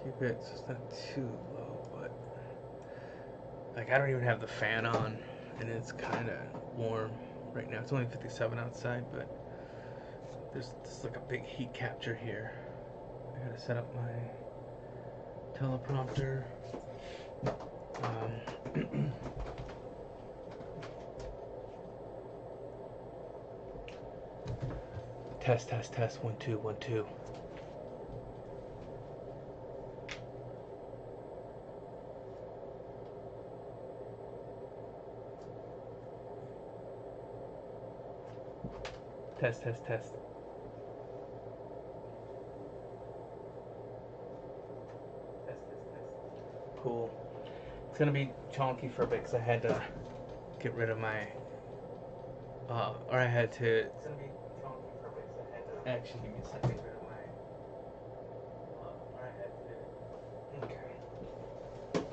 Keep it so it's not too low, but like I don't even have the fan on, and it's kind of warm right now. It's only 57 outside, but there's like a big heat capture here. I gotta set up my teleprompter. Um, test, test, test. 1 2 1 2. Test, test, test. Cool. It's gonna be chunky for a bit because I had to get rid of my, or I had to. It's gonna be chunky for a bit because I had to. Actually, give me a second. Get rid of my, or I had to.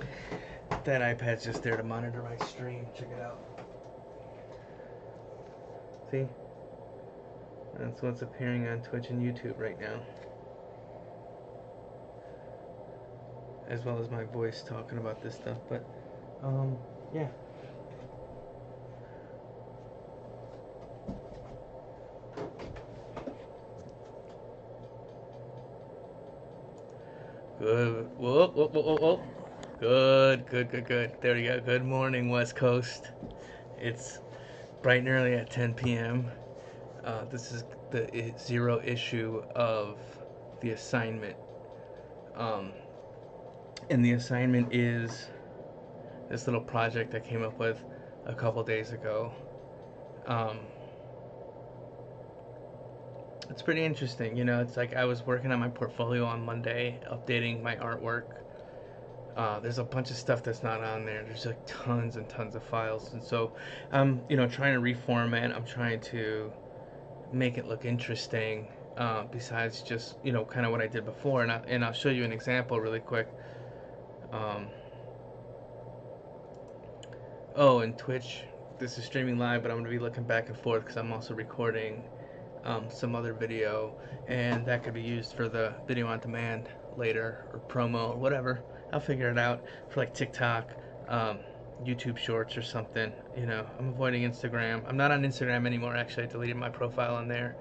Okay. That iPad's just there to monitor my stream. Check it out. See? That's what's appearing on Twitch and YouTube right now. As well as my voice talking about this stuff, but yeah. Good. Whoa, whoa, whoa, whoa, whoa. Good, good, good, good. There we go. Good morning, West Coast. It's bright and early at 10 p.m. This is the zero issue of the assignment. And the assignment is this little project I came up with a couple days ago. It's pretty interesting, you know. It's like I was working on my portfolio on Monday, updating my artwork. There's a bunch of stuff that's not on there. There's like tons and tons of files, and so I'm, trying to reformat. I'm trying to make it look interesting. Besides just, kind of what I did before, and I'll show you an example really quick. Oh, and Twitch, this is streaming live, but I'm going to be looking back and forth because I'm also recording some other video, and that could be used for the video on demand later, or promo, or whatever. I'll figure it out for like TikTok, YouTube Shorts or something. I'm avoiding Instagram. I'm not on Instagram anymore. Actually, I deleted my profile on there.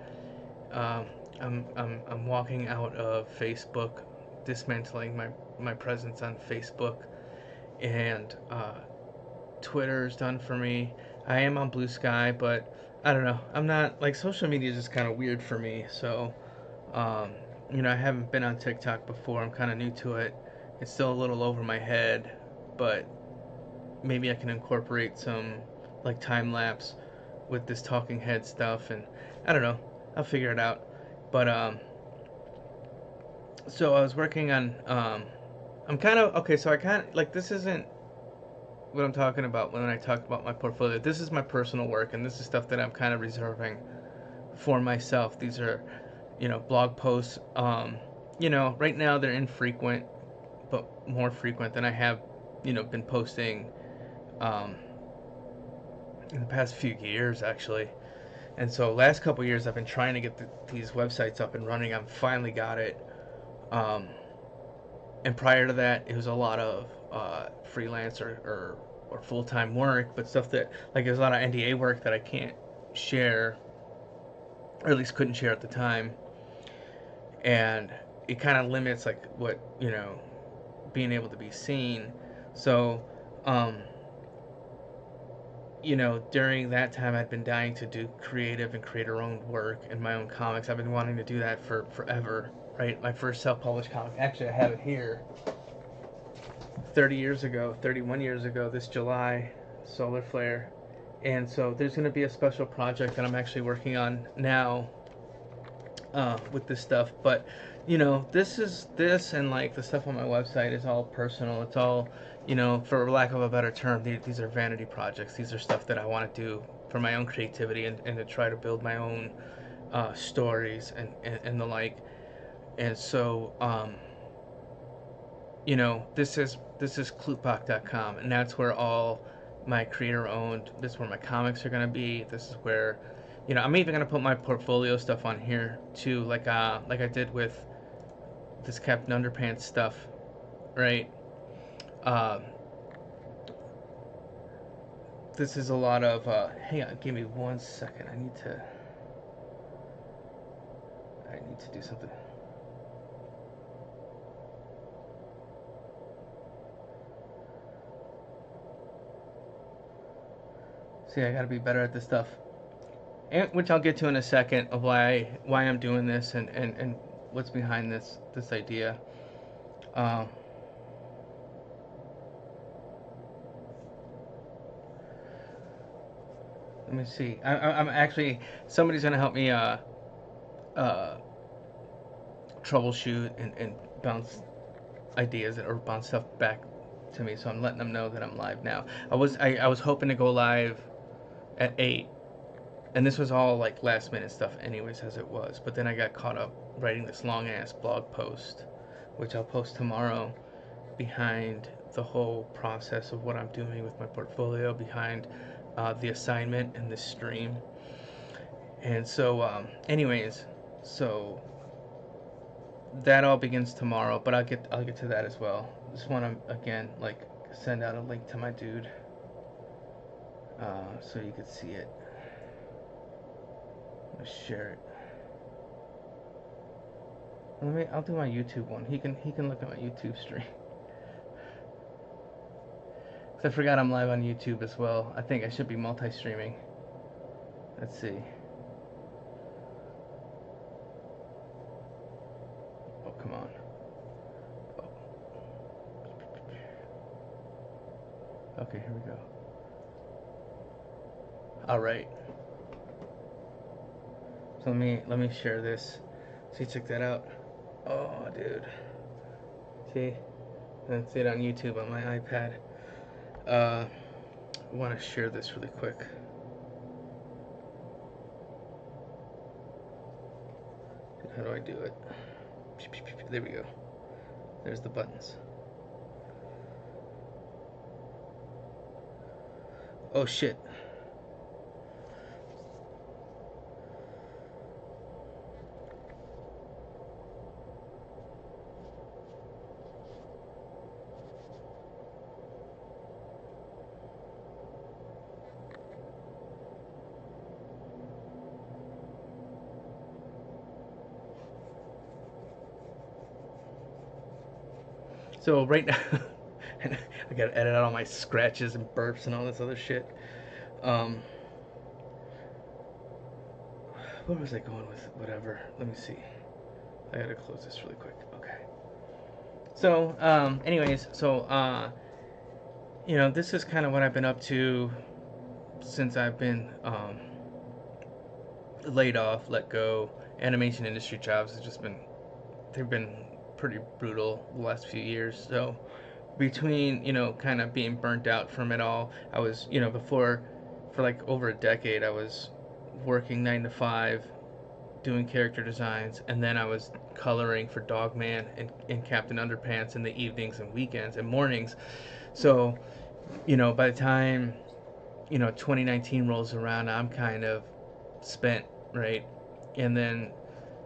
I'm walking out of Facebook, dismantling my presence on Facebook, and Twitter's done for me. I am on Blue Sky, but I don't know. I'm not, like, social media is just kind of weird for me. So, I haven't been on TikTok before. I'm kind of new to it. It's still a little over my head, but maybe I can incorporate some like time lapse with this talking head stuff, and I don't know. I'll figure it out. But so I was working on I'm kind of okay. So I kind of like, this isn't what I'm talking about when I talk about my portfolio. This is my personal work, and this is stuff that I'm kind of reserving for myself. These are, blog posts. Right now they're infrequent, but more frequent than I have, been posting in the past few years, actually. And so last couple years I've been trying to get these websites up and running. I've finally got it. And prior to that, it was a lot of freelance or full-time work, but stuff that, like, there's a lot of NDA work that I can't share, or at least couldn't share at the time. And it kind of limits, like, what, being able to be seen. So, during that time, I'd been dying to do creative and creator-owned work in my own comics. I've been wanting to do that for forever, right? My first self-published comic, actually, I have it here. 31 years ago, this July, Solar Flare. And so there's going to be a special project that I'm actually working on now with this stuff. But, this and like the stuff on my website is all personal. It's all, for lack of a better term, these are vanity projects. These are stuff that I want to do for my own creativity and to try to build my own stories and the like. And so, this is Klutbach.com, and that's where all my creator-owned, this is where my comics are going to be. This is where, I'm even going to put my portfolio stuff on here, too, like I did with this Captain Underpants stuff. right? Uh, this is a lot of. Hang on, give me 1 second. I need to do something. See, I gotta be better at this stuff, and, which I'll get to in a second of why I'm doing this and what's behind this idea. Um, Let me see. I'm actually somebody's gonna help me uh, troubleshoot and bounce ideas or bounce stuff back to me. So I'm letting them know that I'm live now. I was hoping to go live at 8, and this was all like last minute stuff, anyways, as it was. But then I got caught up writing this long ass blog post, which I'll post tomorrow, behind the whole process of what I'm doing with my portfolio, behind the assignment and the stream. And so, anyways, so that all begins tomorrow, but I'll get to that as well. Just want to again like send out a link to my dude, so you could see it. Let's share it. I'll do my YouTube one. He can look at my YouTube stream. I forgot I'm live on YouTube as well. I think I should be multi-streaming. Let's see. Oh, come on. Oh. Okay, here we go. All right. So let me share this. See, check that out. Oh, dude. See? I see it on YouTube on my iPad. I want to share this really quick. How do I do it? There we go. There's the buttons. Oh shit. So right now, I gotta edit out all my scratches and burps and all this other shit. Um, where was I going with whatever? Let me see. I gotta close this really quick. Okay. So, anyways, so this is kind of what I've been up to since I've been laid off, let go. Animation industry jobs have just been they've been pretty brutal the last few years. So between kind of being burnt out from it all, I was before for like over a decade I was working 9 to 5 doing character designs, and then I was coloring for Dogman and Captain Underpants in the evenings and weekends and mornings. So by the time 2019 rolls around, I'm kind of spent, right? And then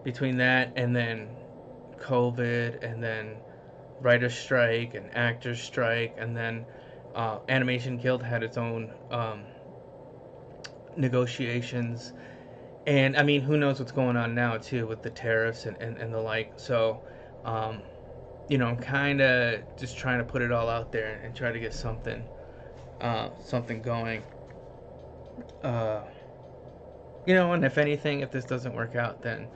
between that and then COVID and then writer's strike and actor's strike, and then Animation Guild had its own negotiations, and I mean, who knows what's going on now too with the tariffs and the like. So I'm kind of just trying to put it all out there and try to get something going. And if anything, if this doesn't work out, then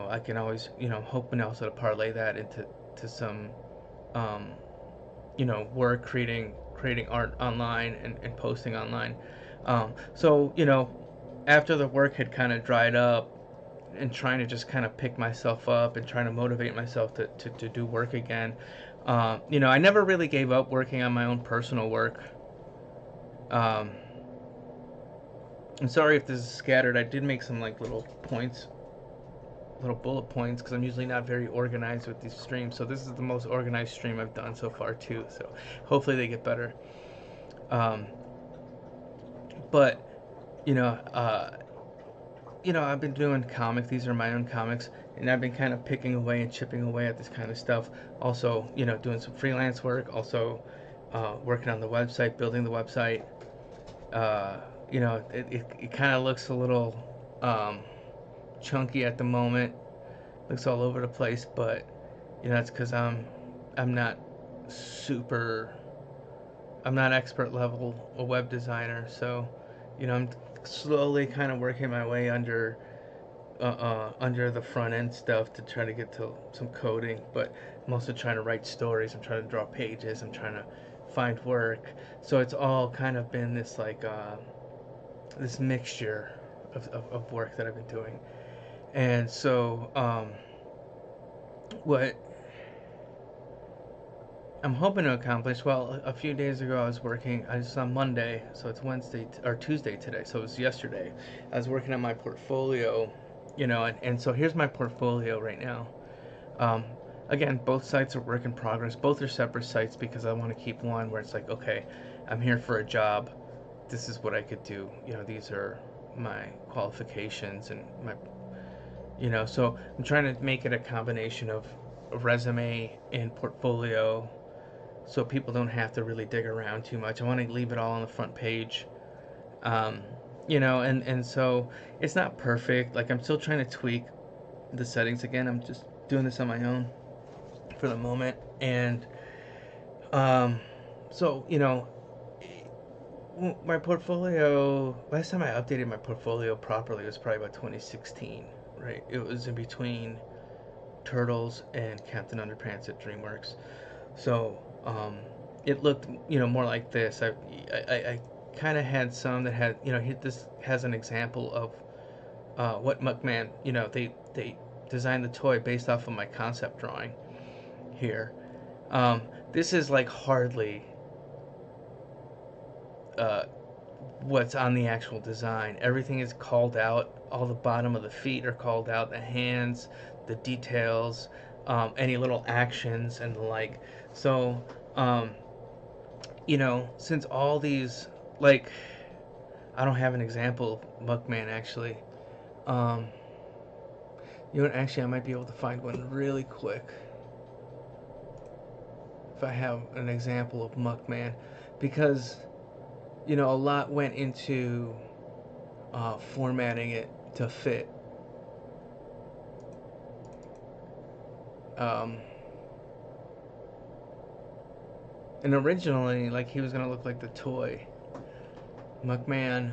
I can always, hoping also to parlay that into some, work creating art online and posting online. So after the work had kind of dried up, and trying to just kind of pick myself up and trying to motivate myself to do work again, I never really gave up working on my own personal work. I'm sorry if this is scattered. I did make some like little bullet points, because I'm usually not very organized with these streams. So this is the most organized stream I've done so far too. So hopefully they get better. But I've been doing comics. These are my own comics, and I've been kind of picking away and chipping away at this kind of stuff. Also, doing some freelance work. Also, working on the website, building the website. Uh, it kind of looks a little chunky at the moment. Looks all over the place, but it's because I'm not super. I'm not expert level a web designer, so I'm slowly kind of working my way under the front end stuff to try to get to some coding. But I'm also trying to write stories. I'm trying to draw pages. I'm trying to find work. So it's all kind of been this like this mixture of work that I've been doing. And so what I'm hoping to accomplish, well, a few days ago I was working, I was on Monday, so it's Wednesday or Tuesday today, so it was yesterday. I was working on my portfolio, and so here's my portfolio right now. Um, Again, both sites are work in progress. Both are separate sites because I want to keep one where it's like, okay, I'm here for a job. This is what I could do. These are my qualifications and so I'm trying to make it a combination of a resume and portfolio so people don't have to really dig around too much. I want to leave it all on the front page. Um, and so it's not perfect. Like I'm still trying to tweak the settings again. I'm just doing this on my own for the moment. And so, my portfolio, last time I updated my portfolio properly was probably about 2016, right? It was in between Turtles and Captain Underpants at DreamWorks. So it looked, more like this. I kind of had some that had, this has an example of what Muckman, they designed the toy based off of my concept drawing here. This is like hardly uh, what's on the actual design. Everything is called out. All the bottom of the feet are called out. The hands, the details, any little actions and the like. So, since all these, like, I don't have an example of Muckman actually. Um, actually, I might be able to find one really quick if I have an example of Muckman, because a lot went into formatting it to fit. Um, and originally, like, he was gonna look like the toy Muckman.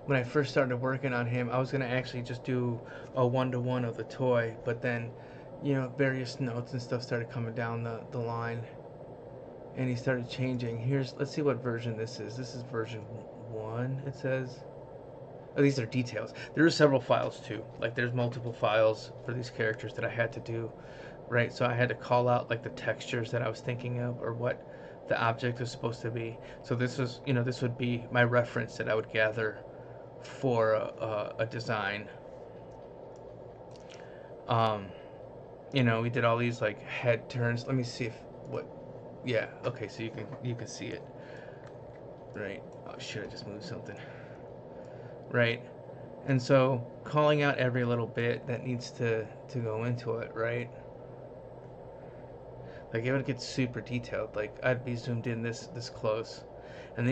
When I first started working on him, I was gonna actually just do a one-to-one of the toy, but then, various notes and stuff started coming down the line, and he started changing. Let's see what version this is. This is version 1, it says. Oh, these are details. There are several files too. Like there's multiple files for these characters that I had to do, right? So I had to call out like the textures that I was thinking of or what the object was supposed to be. So this was, this would be my reference that I would gather for a design. Um, we did all these like head turns. Let me see if what. Yeah. Okay. So you can see it, right? Oh shit! I just moved something. Right. And so calling out every little bit that needs to go into it, right? Like it would get super detailed. Like I'd be zoomed in this close. And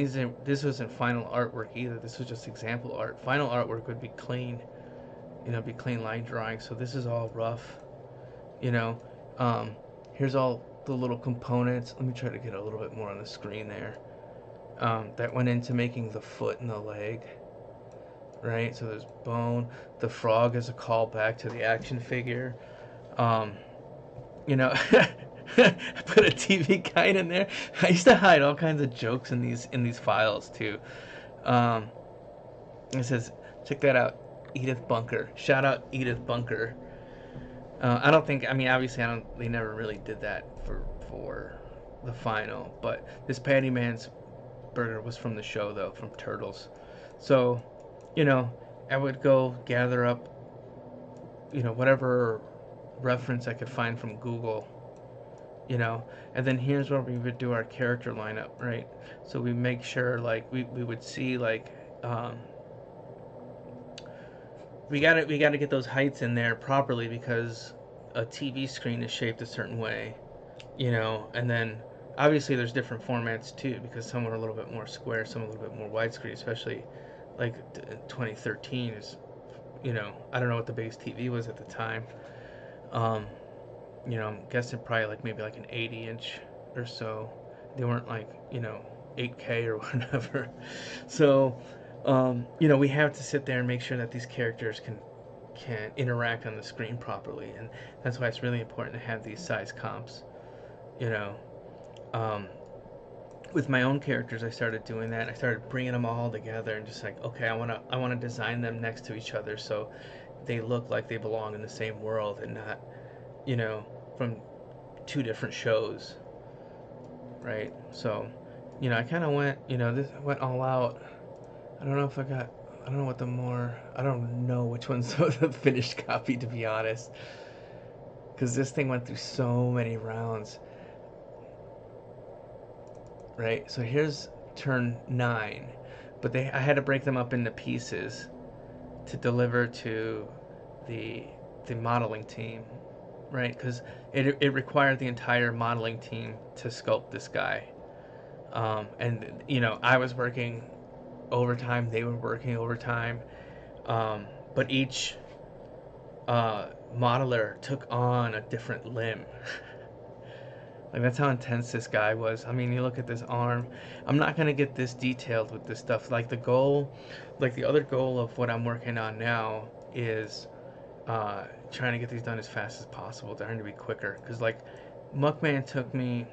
this wasn't final artwork either. This was just example art. Final artwork would be clean, be clean line drawing. So this is all rough, you know. Here's all the little components. Let me try to get a little bit more on the screen there. That went into making the foot and the leg, right? So there's bone. The frog is a callback to the action figure. You know, I put a TV guide in there. I used to hide all kinds of jokes in these files too. It says, check that out, Edith Bunker. Shout out Edith Bunker. I don't think. I mean, obviously, I don't. They never really did that for the final. But this Patty Man's burger was from the show though, from Turtles. So, I would go gather up, whatever reference I could find from Google, and then here's where we would do our character lineup, right? So we make sure like we would see like we gotta get those heights in there properly because a TV screen is shaped a certain way, and then obviously there's different formats too because some are a little bit more square, some a little bit more widescreen, especially like 2013 is, I don't know what the biggest TV was at the time. Um, I'm guessing probably like maybe like an 80-inch or so. They weren't like 8K or whatever. So, we have to sit there and make sure that these characters can interact on the screen properly, and that's why it's really important to have these size comps. You know, um, with my own characters, I started doing that. I started bringing them all together and just like, okay, I wanna design them next to each other so they look like they belong in the same world and not, from two different shows, right? So, I kind of went all out. I don't know if I got, I don't know what the more, I don't know which one's the finished copy, to be honest, because this thing went through so many rounds, right? So here's turn 9, but I had to break them up into pieces to deliver to the the modeling team, right? Because it required the entire modeling team to sculpt this guy. And I was working overtime, they were working overtime, but each modeler took on a different limb. Like that's how intense this guy was. I mean, you look at this arm. I'm not gonna get this detailed with this stuff. Like the goal, like the other goal of what I'm working on now is trying to get these done as fast as possible, trying to be quicker. Because like Muckman took me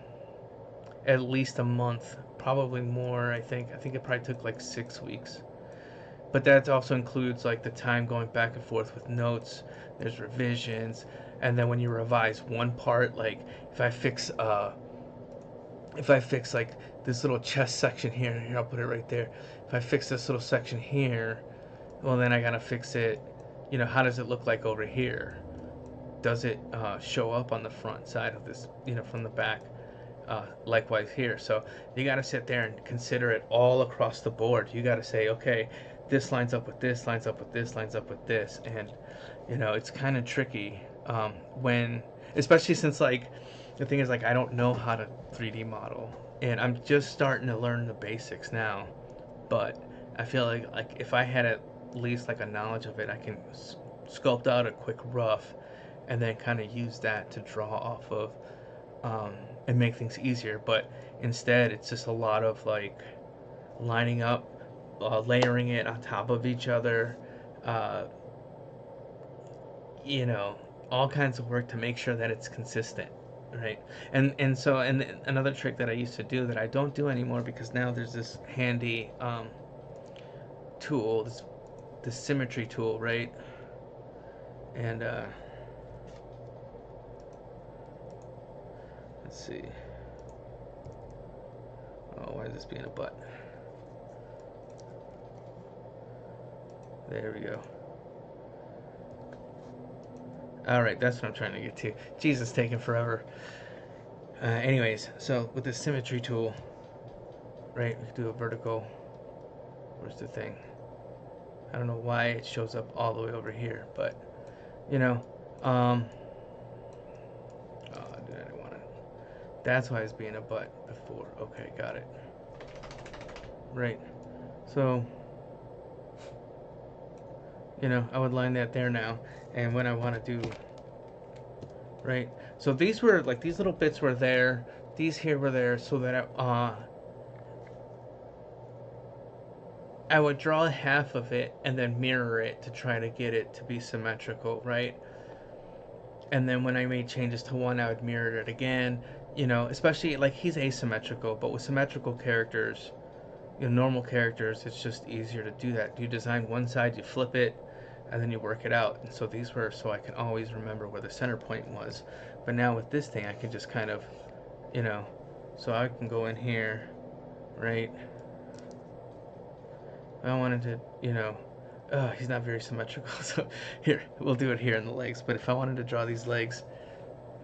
at least a month, probably more. I think it probably took like 6 weeks. But that also includes like the time going back and forth with notes. There's revisions, and then when you revise one part, like if I fix like this little chest section here, I'll put it right there. If I fix this little section here, well then I gotta fix it. How does it look like over here? Does it show up on the front side of this? From the back. Likewise here. So you got to sit there and consider it all across the board. You got to say, okay, this lines up with this, lines up with this, lines up with this, and it's kind of tricky when, especially since like the thing is like I don't know how to 3D model, and I'm just starting to learn the basics now. But I feel like if I had at least like a knowledge of it, I can sculpt out a quick rough, and then kind of use that to draw off of um, and make things easier. But instead, it's just a lot of like lining up, layering it on top of each other, uh, you know, all kinds of work to make sure that it's consistent, right? And another trick that I used to do that I don't do anymore because now there's this handy tool, this symmetry tool, right? And let's see. Oh, why is this being a butt? There we go. Alright, that's what I'm trying to get to. Jesus, taking forever. Anyways, so with this symmetry tool, right, we can do a vertical. Where's the thing? I don't know why it shows up all the way over here, but, oh, dude, I didn't want it. That's why it's being a butt before. Okay, got it. Right. So, I would line that there now. And when I want to do, right? So these were, like, these little bits were there. These here were there so that I would draw half of it and then mirror it to try to get it to be symmetrical, right? And then when I made changes to one, I would mirror it again. Especially, like, he's asymmetrical, but with symmetrical characters, normal characters, it's just easier to do that. You design one side, you flip it, and then you work it out. And so these were so I can always remember where the center point was. But now with this thing, I can just kind of, so I can go in here, right? I wanted to, he's not very symmetrical, so here, we'll do it here in the legs. But if I wanted to draw these legs,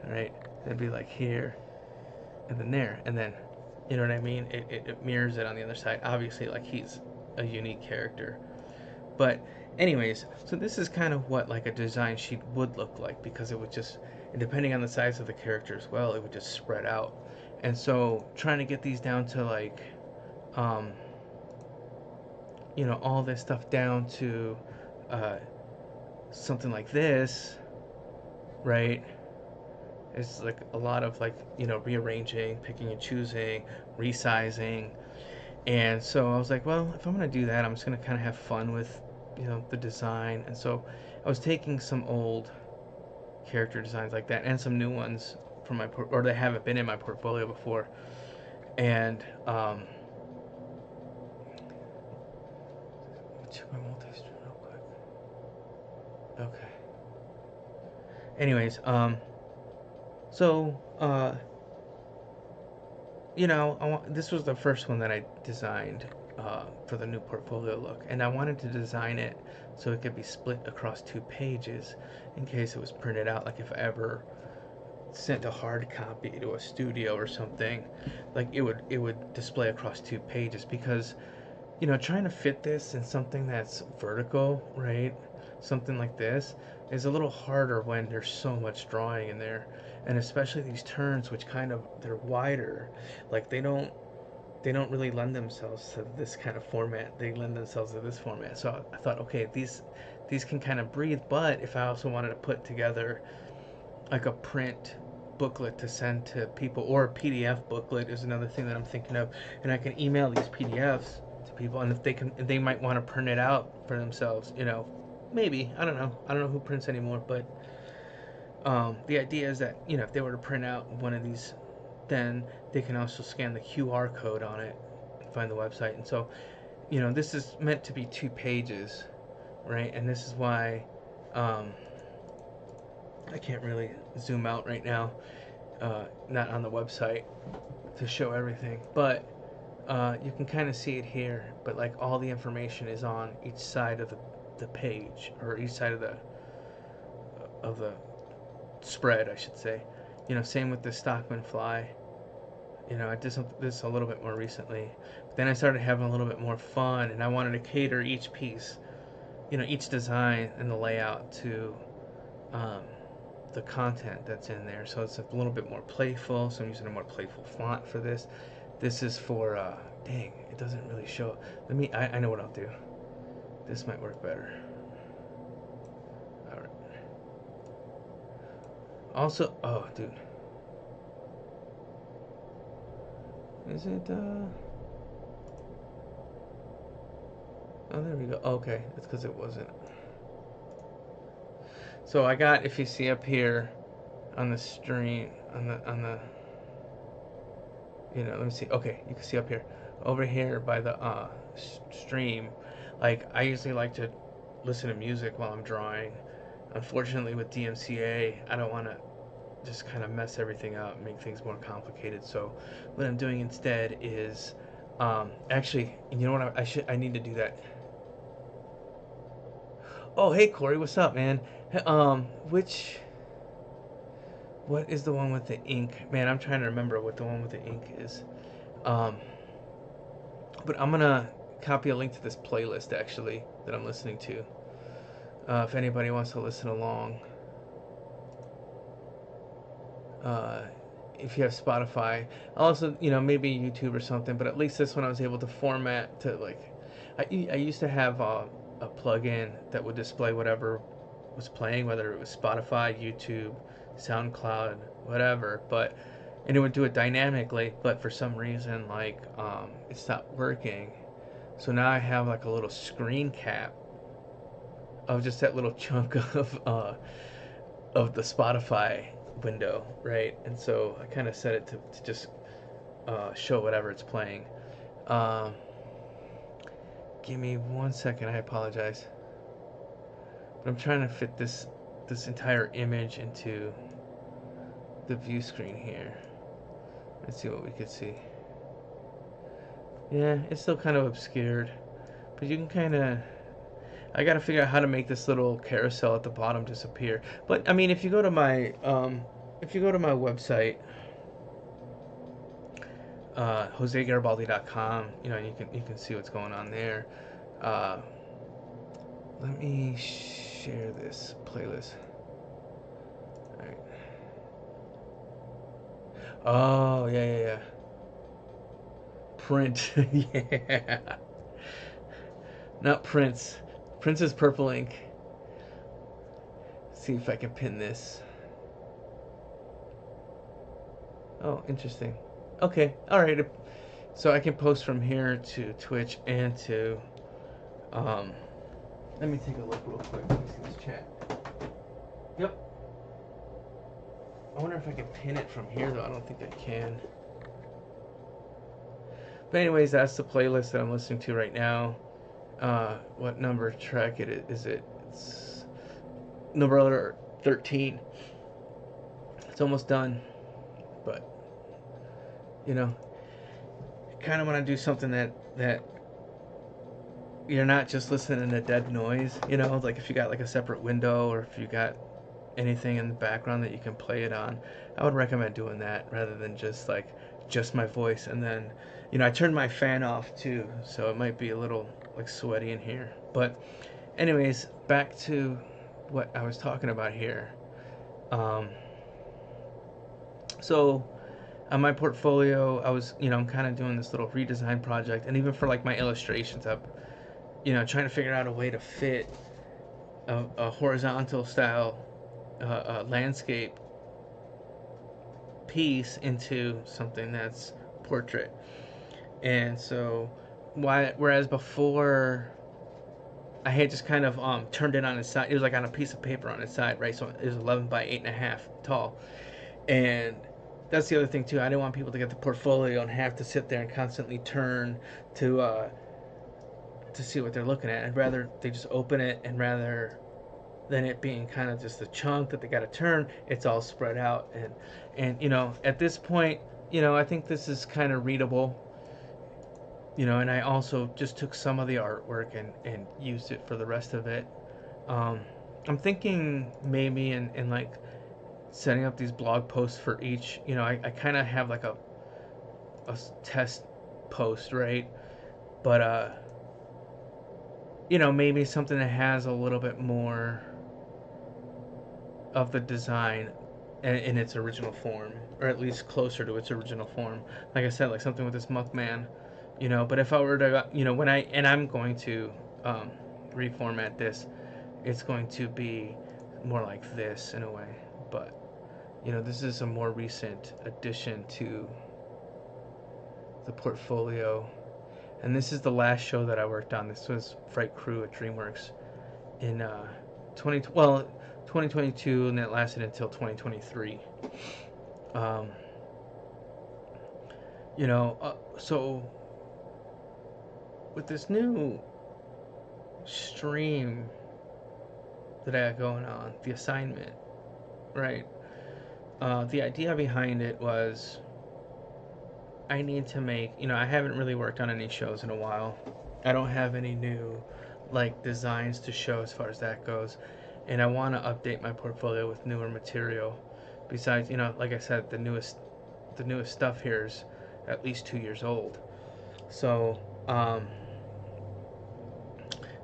right, it'd be like here, and then there, and then, you know what I mean? It mirrors it on the other side. Obviously, like, he's a unique character. But Anyways, so this is kind of what like a design sheet would look like, because it would just, and depending on the size of the character as well, it would just spread out. And so trying to get these down to like, um, all this stuff down to uh, something like this, right? It's like a lot of like, rearranging, picking and choosing, resizing. And so I was like, well, if I'm going to do that, I'm just going to kind of have fun with, the design. And so I was taking some old character designs like that and some new ones from or they haven't been in my portfolio before. And, check my multi-stream real quick. Okay. Anyways, so, this was the first one that I designed for the new portfolio look, and I wanted to design it so it could be split across 2 pages in case it was printed out. Like if I ever sent a hard copy to a studio or something, like it would display across 2 pages, because trying to fit this in something that's vertical, right? Something like this is a little harder when there's so much drawing in there, and especially these turns, which kind of they're wider, like they don't really lend themselves to this kind of format. They lend themselves to this format. So I thought, okay, these can kind of breathe, but if I also wanted to put together like a print booklet to send to people, or a PDF booklet is another thing that I'm thinking of, and I can email these PDFs to people, and if they might want to print it out for themselves, maybe, I don't know who prints anymore, but the idea is that if they were to print out one of these, then they can also scan the QR code on it and find the website. And so this is meant to be 2 pages, right? And this is why I can't really zoom out right now, not on the website to show everything, but you can kind of see it here. But like all the information is on each side of the page, or each side of the spread, I should say. Same with the Stockman fly. I did this a little bit more recently. But then I started having a little bit more fun, and I wanted to cater each piece, each design and the layout to um, the content that's in there. So it's a little bit more playful. So I'm using a more playful font for this. This is for, dang, it doesn't really show. I know what I'll do. This might work better. Alright. Also, oh, dude. Is it, oh, there we go. Okay, that's because it wasn't. So I got, if you see up here on the stream, on the let me see. Okay, you can see up here, over here by the stream. Like I usually like to listen to music while I'm drawing. Unfortunately, with DMCA, I don't want to just kind of mess everything up, make things more complicated. So what I'm doing instead is, actually, you know what? I need to do that. Oh, hey Corey, what's up, man? What is the one with the ink? Man, I'm trying to remember what the one with the ink is. But I'm gonna copy a link to this playlist actually that I'm listening to. If anybody wants to listen along. If you have Spotify, also maybe YouTube or something. But at least this one I was able to format to like. I used to have a plugin that would display whatever was playing, whether it was Spotify, YouTube, SoundCloud, whatever, and it would do it dynamically, but for some reason like it stopped working. So now I have like a little screen cap of just that little chunk of the Spotify window, right? And so I kind of set it to just show whatever it's playing. Give me 1 second, I apologize. But I'm trying to fit this entire image into the view screen here. Let's see what we could see. Yeah, it's still kind of obscured, but you can kind of. I gotta figure out how to make this little carousel at the bottom disappear. But I mean, if you go to my website, JoseGaribaldi.com, you can see what's going on there. let me share this playlist. All right. Oh, yeah, yeah, yeah. Print. Yeah. Not Prince. Prince is Purple Ink. See if I can pin this. Oh, interesting. Okay, alright. So I can post from here to Twitch and to. Um, Let me take a look real quick. Let me see this chat. Yep. I wonder if I can pin it from here, though. I don't think I can. But, anyways, that's the playlist that I'm listening to right now. What number track is it? It's number 13. It's almost done. But, you know, kind of want to do something that you're not just listening to dead noise, you know, like if you got like a separate window or if you got anything in the background that you can play it on. I would recommend doing that rather than just my voice. And then, you know, I turned my fan off too, so it might be a little like sweaty in here. But anyways, back to what I was talking about here. Um, so on my portfolio, I was, you know, I'm kind of doing this little redesign project, and even for like my illustrations, I'm, you know, trying to figure out a way to fit a horizontal style landscape piece into something that's portrait. And so, whereas before I had just kind of turned it on its side, it was like on a piece of paper on its side, right? So it was 11 by 8.5 tall, and that's the other thing too. I didn't want people to get the portfolio and have to sit there and constantly turn to see what they're looking at. I'd rather they just open it, and rather than it being kind of just a chunk that they got to turn, it's all spread out. And you know, at this point, you know, I think this is kind of readable. You know, and I also just took some of the artwork and used it for the rest of it. Um, I'm thinking maybe in like setting up these blog posts for each. You know, I kind of have like a test post, right? But you know, maybe something that has a little bit more of the design in its original form, or at least closer to its original form. Like I said, like something with this Muckman, you know. But if I were to, you know, I'm going to reformat this, it's going to be more like this in a way. But you know, this is a more recent addition to the portfolio, and this is the last show that I worked on. This was Fright Crew at DreamWorks in 2022, and it lasted until 2023. Um, you know, so with this new stream that I got going on, the assignment, right? The idea behind it was I need to make, you know, I haven't really worked on any shows in a while. I don't have any new like designs to show as far as that goes, and I want to update my portfolio with newer material. Besides, you know, like I said, the newest stuff here is at least 2 years old. So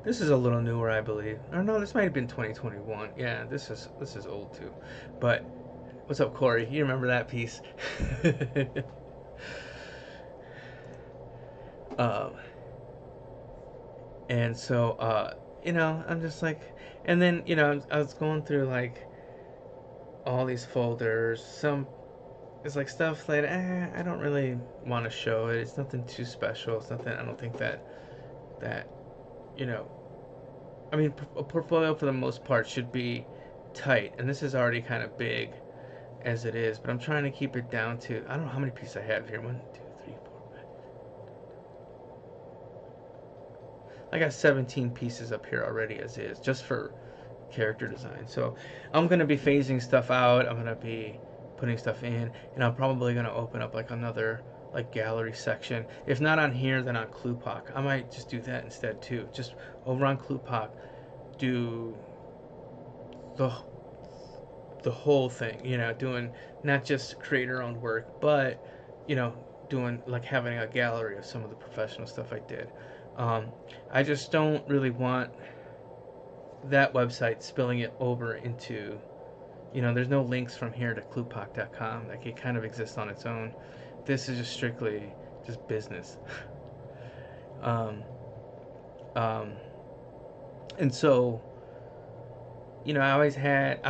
this is a little newer, I believe. Or no, this might have been 2021. Yeah, this is old too. But what's up, Corey? You remember that piece? um, and so you know, I'm just like, and then you know, I was going through like all these folders. Some it's like stuff that I don't really want to show it. It's nothing too special. It's nothing. I don't think that you know. I mean, a portfolio for the most part should be tight, and this is already kind of big as it is. But I'm trying to keep it down to, I don't know how many pieces I have here. 1, 2, 3, 4, 5. I got 17 pieces up here already as is, just for character design. So I'm gonna be phasing stuff out. I'm gonna be putting stuff in, and I'm probably gonna open up like another like gallery section. If not on here, then on Cluepoc. I might just do that instead too. Just over on Cluepoc, do the the whole thing. You know, doing not just creator owned work, but you know, doing like having a gallery of some of the professional stuff I did. Um, I just don't really want that website, spilling it over into, there's no links from here to klupak.com. Like, it kind of exists on its own. This is just strictly just business. um, um, and so, I always had,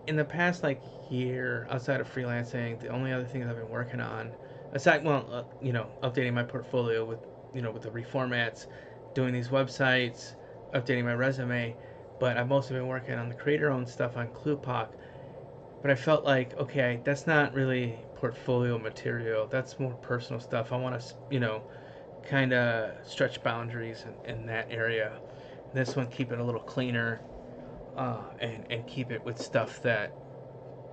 in the past, like, year, outside of freelancing, the only other things I've been working on, aside, updating my portfolio with, with the reformats, doing these websites, updating my resume, but I've mostly been working on the creator-owned stuff on Klupak. But I felt like, okay, that's not really portfolio material. That's more personal stuff. I want to, kind of stretch boundaries in that area. This one, keep it a little cleaner, and keep it with stuff that,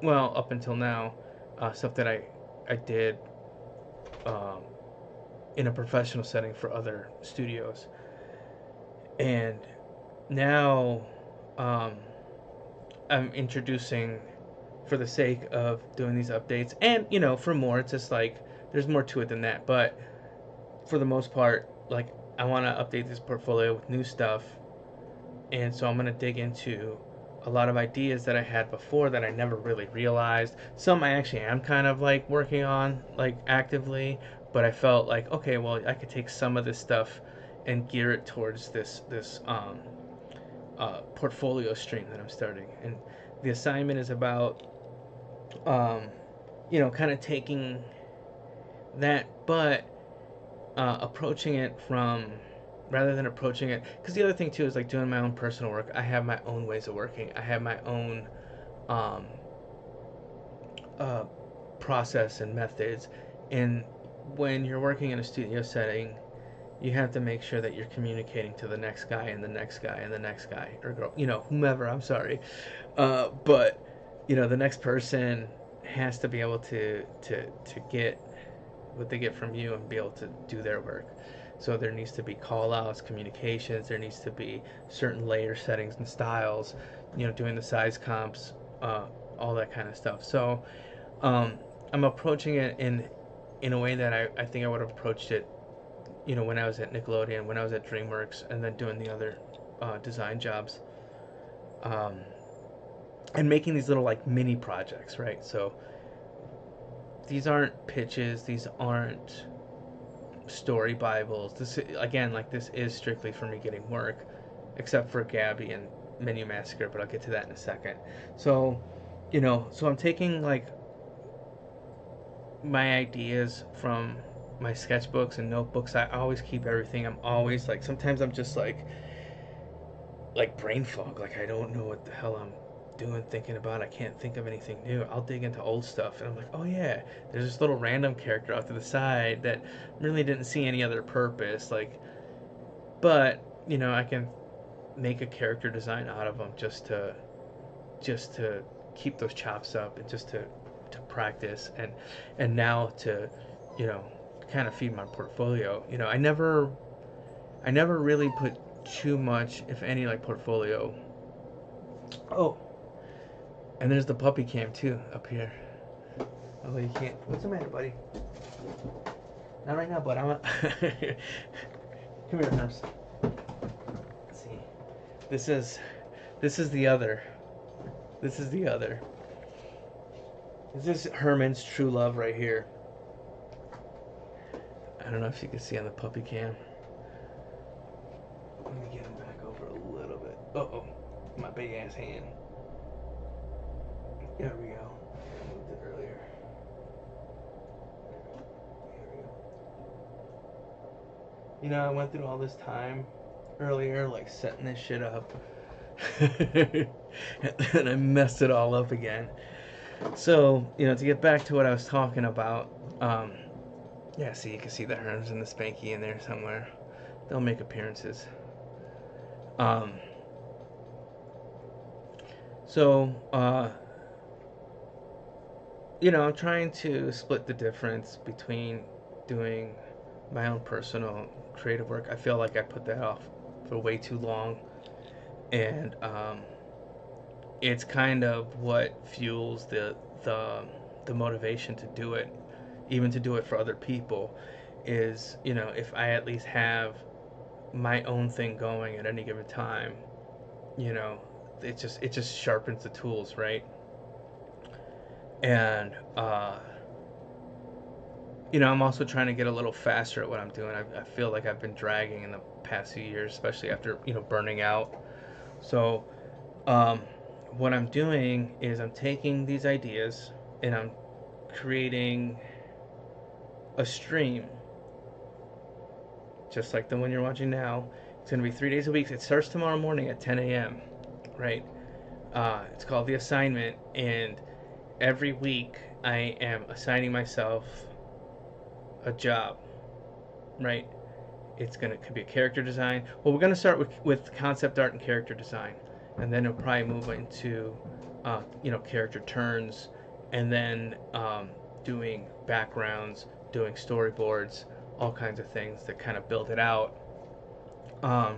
well, up until now, stuff that I did um, in a professional setting for other studios. And now um, I'm introducing, for the sake of doing these updates, and for more, it's just like there's more to it than that. But for the most part, like, I want to update this portfolio with new stuff, and so I'm going to dig into a lot of ideas that I had before that I never really realized. Some I actually am kind of like working on, like, actively, but I felt like, okay, well, I could take some of this stuff and gear it towards this portfolio stream that I'm starting. And the assignment is about kind of taking that, but approaching it from, rather than approaching it, because the other thing too is, like, doing my own personal work. I have my own ways of working. I have my own um, uh, process and methods. And when you're working in a studio setting, you have to make sure that you're communicating to the next guy and the next guy and the next guy or girl, whomever. I'm sorry, but the next person has to be able to get what they get from you and be able to do their work. So there needs to be call outs, communications, there needs to be certain layer settings and styles, doing the size comps, all that kind of stuff. So I'm approaching it in a way that I think I would have approached it, when I was at Nickelodeon, when I was at DreamWorks, and then doing the other design jobs. And making these little, like, mini projects, right? So these aren't pitches, these aren't story bibles. This, again, like, this is strictly for me getting work, except for Gabby and Menu Massacre, but I'll get to that in a second. So so I'm taking, like, my ideas from my sketchbooks and notebooks. I always keep everything. I'm always, like, sometimes I'm just like brain fog, like, I don't know what the hell I'm doing, thinking about. I can't think of anything new. I'll dig into old stuff and I'm like, oh yeah, there's this little random character off to the side that really didn't see any other purpose, like, but I can make a character design out of them just to keep those chops up, and just to practice, and now to kind of feed my portfolio. I never really put too much, if any, like, portfolio. Oh, and there's the puppy cam too up here. Oh, you can't. What's the matter, buddy? Not right now, bud. Come here, nurse. Let's see. This is the other. This is the other. This is Herman's true love right here. I don't know if you can see on the puppy cam. Let me get him back over a little bit. Uh-oh. My big ass hand. There we go. I moved it earlier. There we go. I went through all this time earlier, like, setting this shit up. And I messed it all up again. So, to get back to what I was talking about, yeah, see, you can see the Herms and the Spanky in there somewhere. They'll make appearances. So, I'm trying to split the difference between doing my own personal creative work. I feel like I put that off for way too long, and it's kind of what fuels the motivation to do it, even to do it for other people, is, if I at least have my own thing going at any given time, you know, it just sharpens the tools, right? And I'm also trying to get a little faster at what I'm doing. I feel like I've been dragging in the past few years, especially after burning out. So um, what I'm doing is I'm taking these ideas and I'm creating a stream, just like the one you're watching now. It's going to be 3 days a week. It starts tomorrow morning at 10 a.m. Right? It's called The Assignment, and every week I am assigning myself a job. Right? Could be a character design. Well, we're gonna start with concept art and character design, and then it'll probably move into character turns, and then doing backgrounds, doing storyboards, all kinds of things that kind of build it out. Um,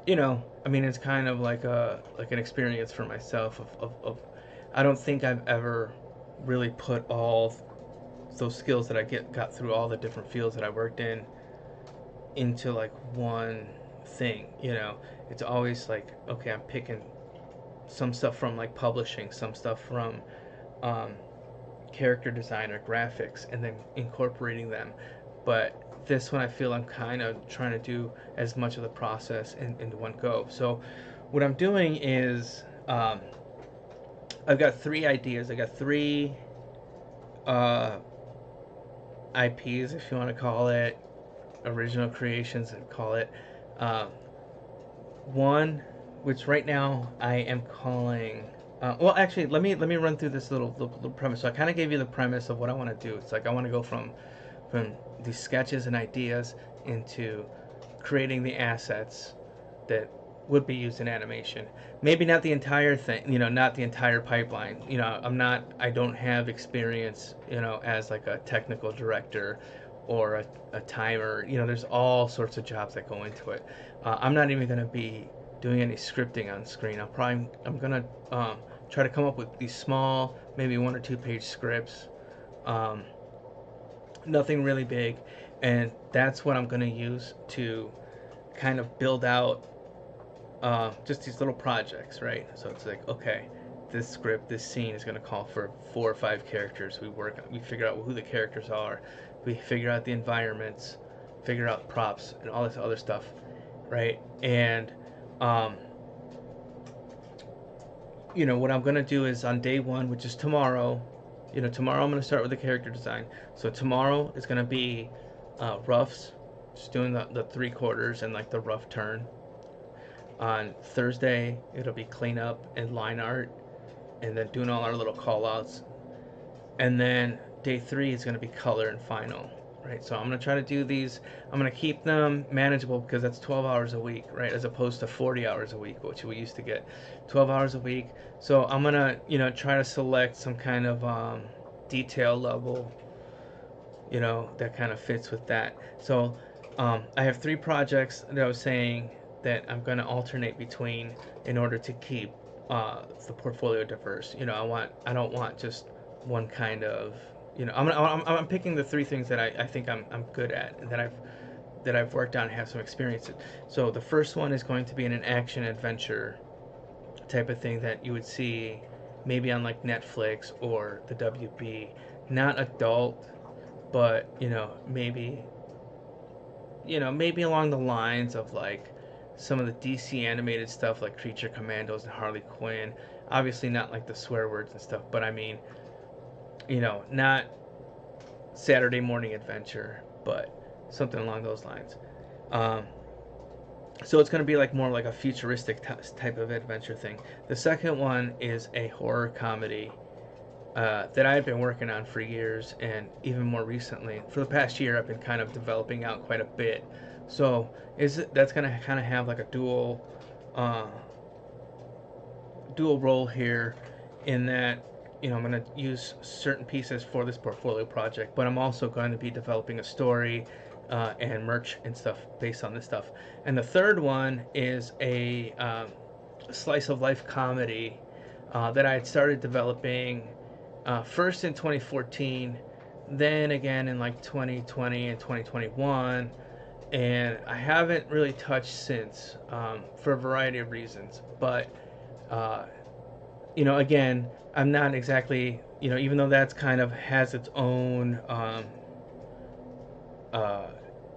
I mean, it's kind of like an experience for myself of I don't think I've ever really put all those skills that I got through all the different fields that I worked in into like one thing. It's always like, okay, I'm picking some stuff from like publishing, some stuff from um, character design or graphics, and then incorporating them. But this one, I feel I'm kind of trying to do as much of the process into one go. So what I'm doing is I've got 3 ideas. I got 3 uh, IPs, if you want to call it, original creations, and call it. Um, One, which right now I am calling. Well, actually, let me run through this little premise. So I kind of gave you the premise of what I want to do. It's like I want to go from these sketches and ideas into creating the assets that would be used in animation. Maybe not the entire thing, not the entire pipeline. I don't have experience, as like a technical director or a timer. There's all sorts of jobs that go into it. I'm not even going to be doing any scripting on screen. I'm going to try to come up with these small, maybe 1 or 2 page scripts. Um, Nothing really big, and that's what I'm going to use to kind of build out just these little projects, right? So it's like, okay, this script, this scene is going to call for 4 or 5 characters. We figure out who the characters are, we figure out the environments, figure out props and all this other stuff, right? And um, what I'm going to do is on day one, which is tomorrow. Tomorrow I'm going to start with the character design. So tomorrow is going to be roughs, just doing the 3/4 and like the rough turn. On Thursday, it'll be cleanup and line art, and then doing all our little call outs. And then day 3 is going to be color and final, right? So I'm going to try to do these. I'm going to keep them manageable because that's 12 hours a week, right? As opposed to 40 hours a week, which we used to get 12 hours a week. So I'm going to, try to select some kind of detail level, that kind of fits with that. So I have 3 projects that I was saying that I'm going to alternate between in order to keep the portfolio diverse. I don't want just one kind of, I'm picking the 3 things that I think I'm good at and that I've worked on and have some experience in. So the first one is going to be an action adventure type of thing that you would see maybe on like Netflix or the WB. Not adult, but maybe along the lines of like some of the DC animated stuff like Creature Commandos and Harley Quinn. Obviously not like the swear words and stuff, but I mean, not Saturday Morning Adventure, but something along those lines. Um, so it's going to be like more like a futuristic type of adventure thing. The second one is a horror comedy that I've been working on for years, and even more recently, for the past year, I've been kind of developing out quite a bit. So that's going to kind of have like a uh, dual role here, in that I'm going to use certain pieces for this portfolio project, but I'm also going to be developing a story and merch and stuff based on this stuff. And the third one is a slice of life comedy that I had started developing first in 2014, then again in like 2020 and 2021, and I haven't really touched since, for a variety of reasons. But uh, again, I'm not exactly, even though that's kind of has its own, uh,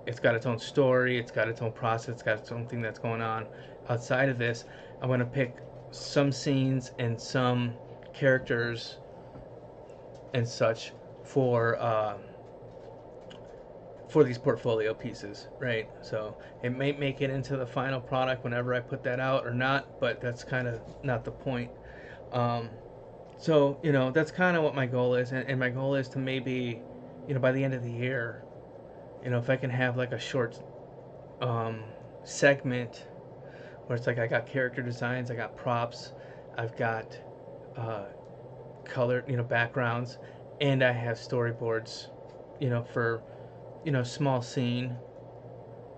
it's got its own story, it's got its own process, it's got its own thing that's going on outside of this. I want to pick some scenes and some characters and such for for these portfolio pieces, right? So it may make it into the final product whenever I put that out or not, but that's kind of not the point. Um, so that's kind of what my goal is, and my goal is to maybe, by the end of the year, if I can have like a short um, segment where it's like I got character designs, I got props, I've got uh, color, backgrounds, and I have storyboards, for small scene,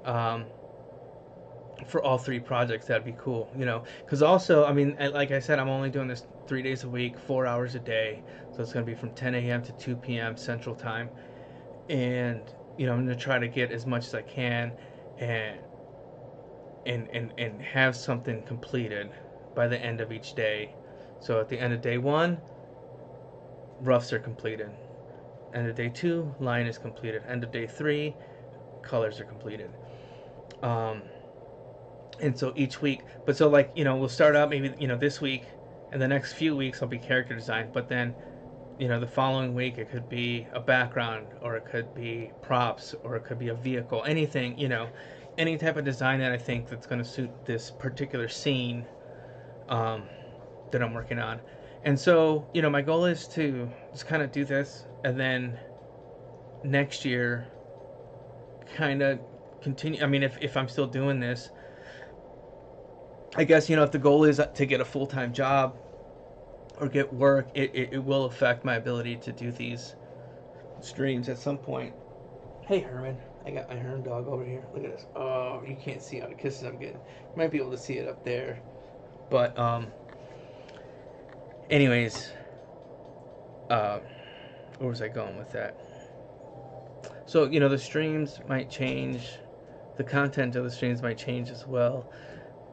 um, for all three projects. That'd be cool, because also, I mean, like I said, I'm only doing this 3 days a week, 4 hours a day, so it's going to be from 10 a.m. to 2 p.m. Central Time, and I'm going to try to get as much as I can, and and have something completed by the end of each day. So at the end of day one, roughs are completed. End of day two, line is completed. End of day three, colors are completed. Um, and so each week, but so like we'll start out maybe this week, and the next few weeks I'll be character design. But then the following week it could be a background, or it could be props, or it could be a vehicle, anything, any type of design that I think that's going to suit this particular scene, um, that I'm working on. And so my goal is to just kind of do this, and then next year kind of continue. I mean, if I'm still doing this, I guess if the goal is to get a full-time job or get work, it will affect my ability to do these streams at some point. Hey Herman, I got my Herm dog over here. Look at this. Oh, you can't see how the kisses I'm getting. You might be able to see it up there, but anyways, where was I going with that? So the streams might change, the content of the streams might change as well,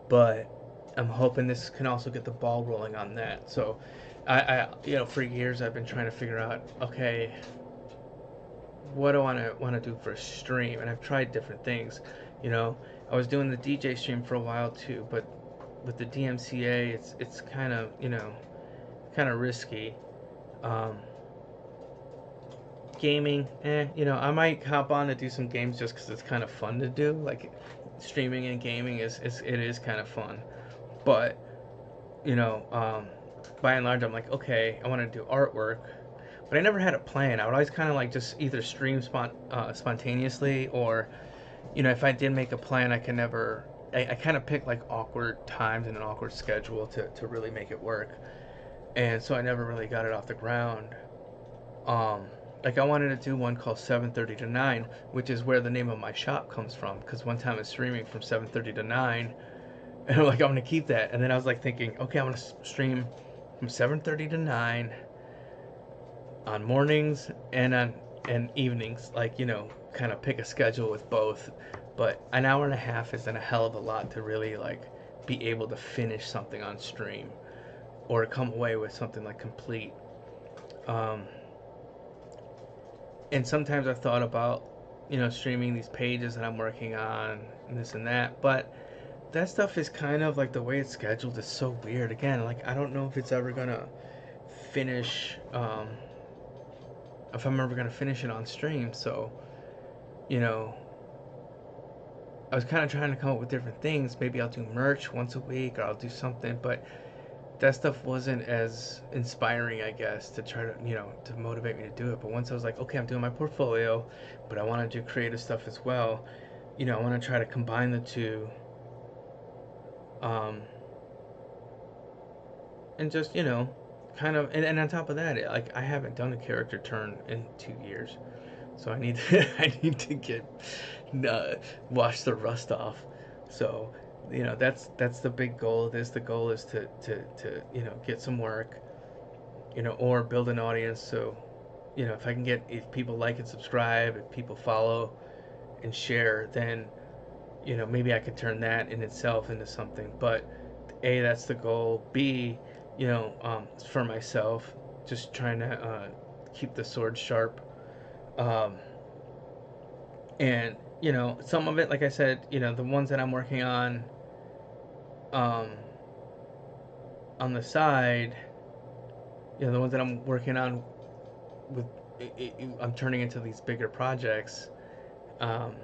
but I'm hoping this can also get the ball rolling on that. So I for years I've been trying to figure out, okay, what do I want to do for a stream, and I've tried different things. I was doing the DJ stream for a while too, but with the DMCA, it's kind of kind of risky. Um, Gaming, I might hop on to do some games just because it's kind of fun to do. Like streaming and gaming is kind of fun, but by and large, I'm like, okay, I want to do artwork, but I never had a plan. I would always kind of like just either stream spontaneously, or if I did make a plan, I can never. I kind of pick like awkward times and an awkward schedule to really make it work, and so I never really got it off the ground. Like I wanted to do one called 7:30 to 9, which is where the name of my shop comes from. Because one time I was streaming from 7:30 to 9, and I'm like, I'm gonna keep that. And then I was like thinking, okay, I'm gonna stream from 7:30 to 9 on mornings and evenings. Like kind of pick a schedule with both. But an hour and a half isn't a hell of a lot to really like be able to finish something on stream, or come away with something like complete. Um, and sometimes I've thought about, streaming these pages that I'm working on and this and that, but that stuff is kind of like the way it's scheduled is so weird. Again, like I don't know if it's ever gonna finish, if I'm ever gonna finish it on stream. So, you know, I was kind of trying to come up with different things. Maybe I'll do merch once a week, or I'll do something, but that stuff wasn't as inspiring, I guess, to try to, to motivate me to do it. But once I was like, okay, I'm doing my portfolio, but I want to do creative stuff as well. I want to try to combine the two, um, and just, kind of, and on top of that, like I haven't done a character turn in 2 years, so I need to, I need to get wash the rust off. So that's the big goal of this. The goal is to get some work, or build an audience. So if I can get, if people like and subscribe, if people follow, and share, then maybe I could turn that in itself into something. But A, that's the goal. B, for myself, just trying to keep the sword sharp. Um, and some of it, like I said, the ones that I'm working um, on the side, the ones that I'm working on with, I'm turning into these bigger projects. Um,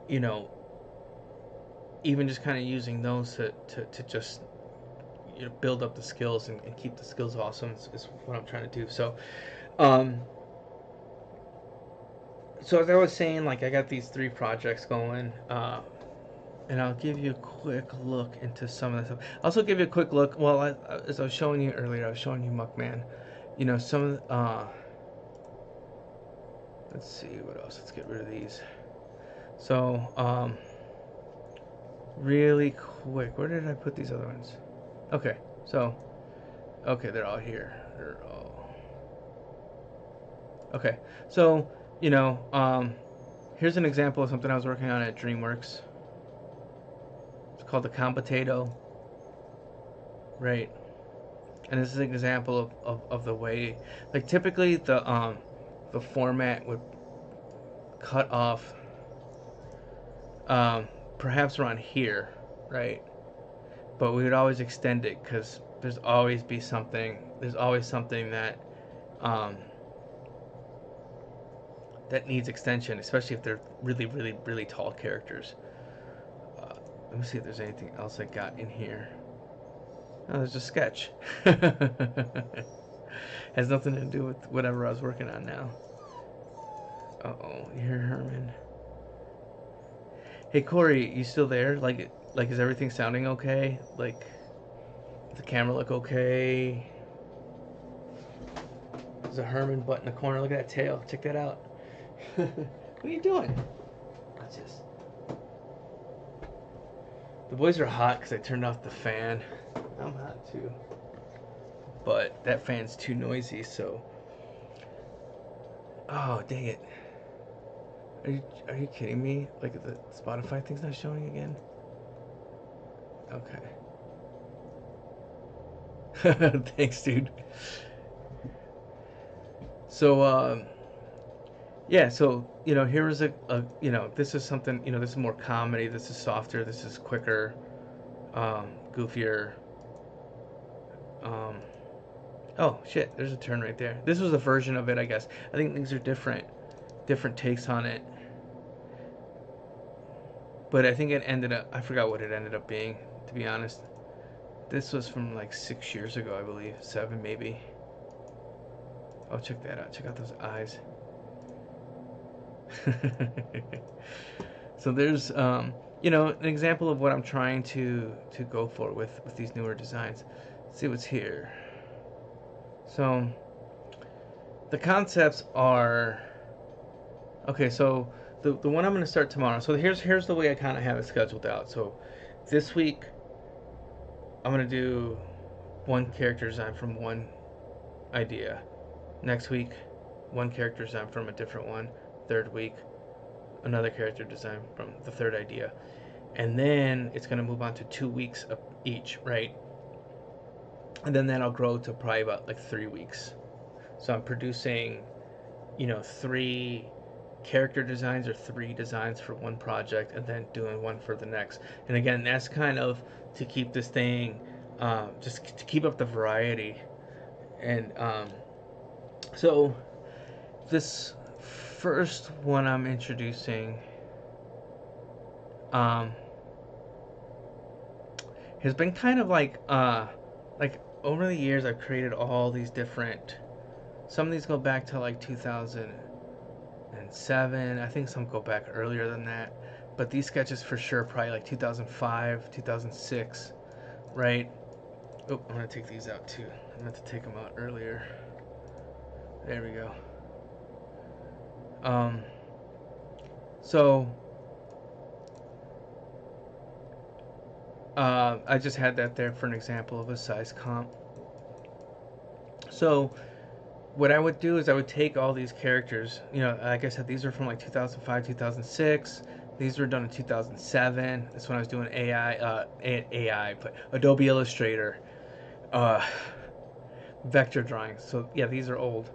you know, even just kind of using those to just build up the skills and keep the skills awesome is what I'm trying to do. Um, so as I was saying, like I got these 3 projects going, and I'll give you a quick look into some of this stuff. I'll also give you a quick look. Well, as I was showing you earlier, I was showing you Muckman. Some of let's see what else. Let's get rid of these. So, really quick, where did I put these other ones? Okay, so, okay, they're all here. They're all okay. So, here's an example of something I was working on at DreamWorks. It's called the Compotato, right? And this is an example of the way, like typically the format would cut off perhaps around here, right? But we would always extend it because there's always something that um, that needs extension, especially if they're really, really, really tall characters. Let me see if there's anything else I got in here. Oh, there's a sketch. Has nothing to do with whatever I was working on now. Uh-oh, you hear Herman. Hey Corey, you still there? Like is everything sounding okay? Like, does the camera look okay? There's a Herman butt in the corner. Look at that tail. Check that out. What are you doing? Watch this. The boys are hot because I turned off the fan. I'm hot too. But that fan's too noisy, so... Oh, dang it. Are you kidding me? Like the Spotify thing's not showing again? Okay. Thanks, dude. So, yeah, so, here is this is something, this is more comedy, this is softer, this is quicker, goofier. Oh, shit, there's a turn right there. This was a version of it, I guess. I think these are different takes on it. But I think it ended up, I forgot what it ended up being, to be honest. This was from like 6 years ago, I believe. 7, maybe. Oh, check that out. Check out those eyes. So there's, an example of what I'm trying to go for with these newer designs. Let's see what's here. So the concepts are, okay, so the one I'm going to start tomorrow. So here's the way I kind of have it scheduled out. So this week I'm going to do one character design from one idea. Next week, one character design from a different one. Third week, another character design from the third idea. And then it's going to move on to 2 weeks each, right? And then that'll grow to probably about like 3 weeks. So I'm producing, 3 character designs or 3 designs for one project and then doing one for the next. And again, that's kind of to keep this thing, just to keep up the variety. And so this first one I'm introducing has been kind of like over the years I've created all these different, some of these go back to like 2007, I think some go back earlier than that, but these sketches for sure probably like 2005, 2006, right? Oh, I'm gonna take these out too. I meant to take them out earlier. There we go. So I just had that there for an example of a size comp. So what I would do is I would take all these characters. You know, like I said, these are from like 2005, 2006. These were done in 2007. That's when I was doing AI, but Adobe Illustrator, uh, vector drawings. So yeah, these are old.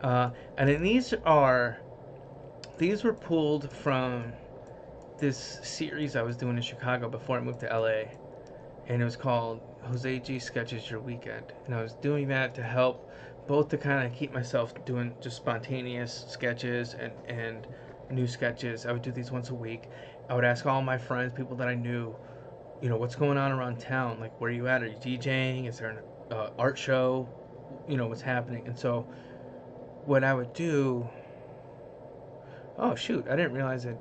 And then these were pulled from this series I was doing in Chicago before I moved to LA, and it was called Jose G Sketches Your Weekend. And I was doing that to help both to kind of keep myself doing just spontaneous sketches and new sketches. I would do these once a week. I would ask all my friends, people that I knew, you know, what's going on around town? Like, where are you at? Are you DJing? Is there an art show? You know, what's happening? And so, what I would do. Oh, shoot, I didn't realize it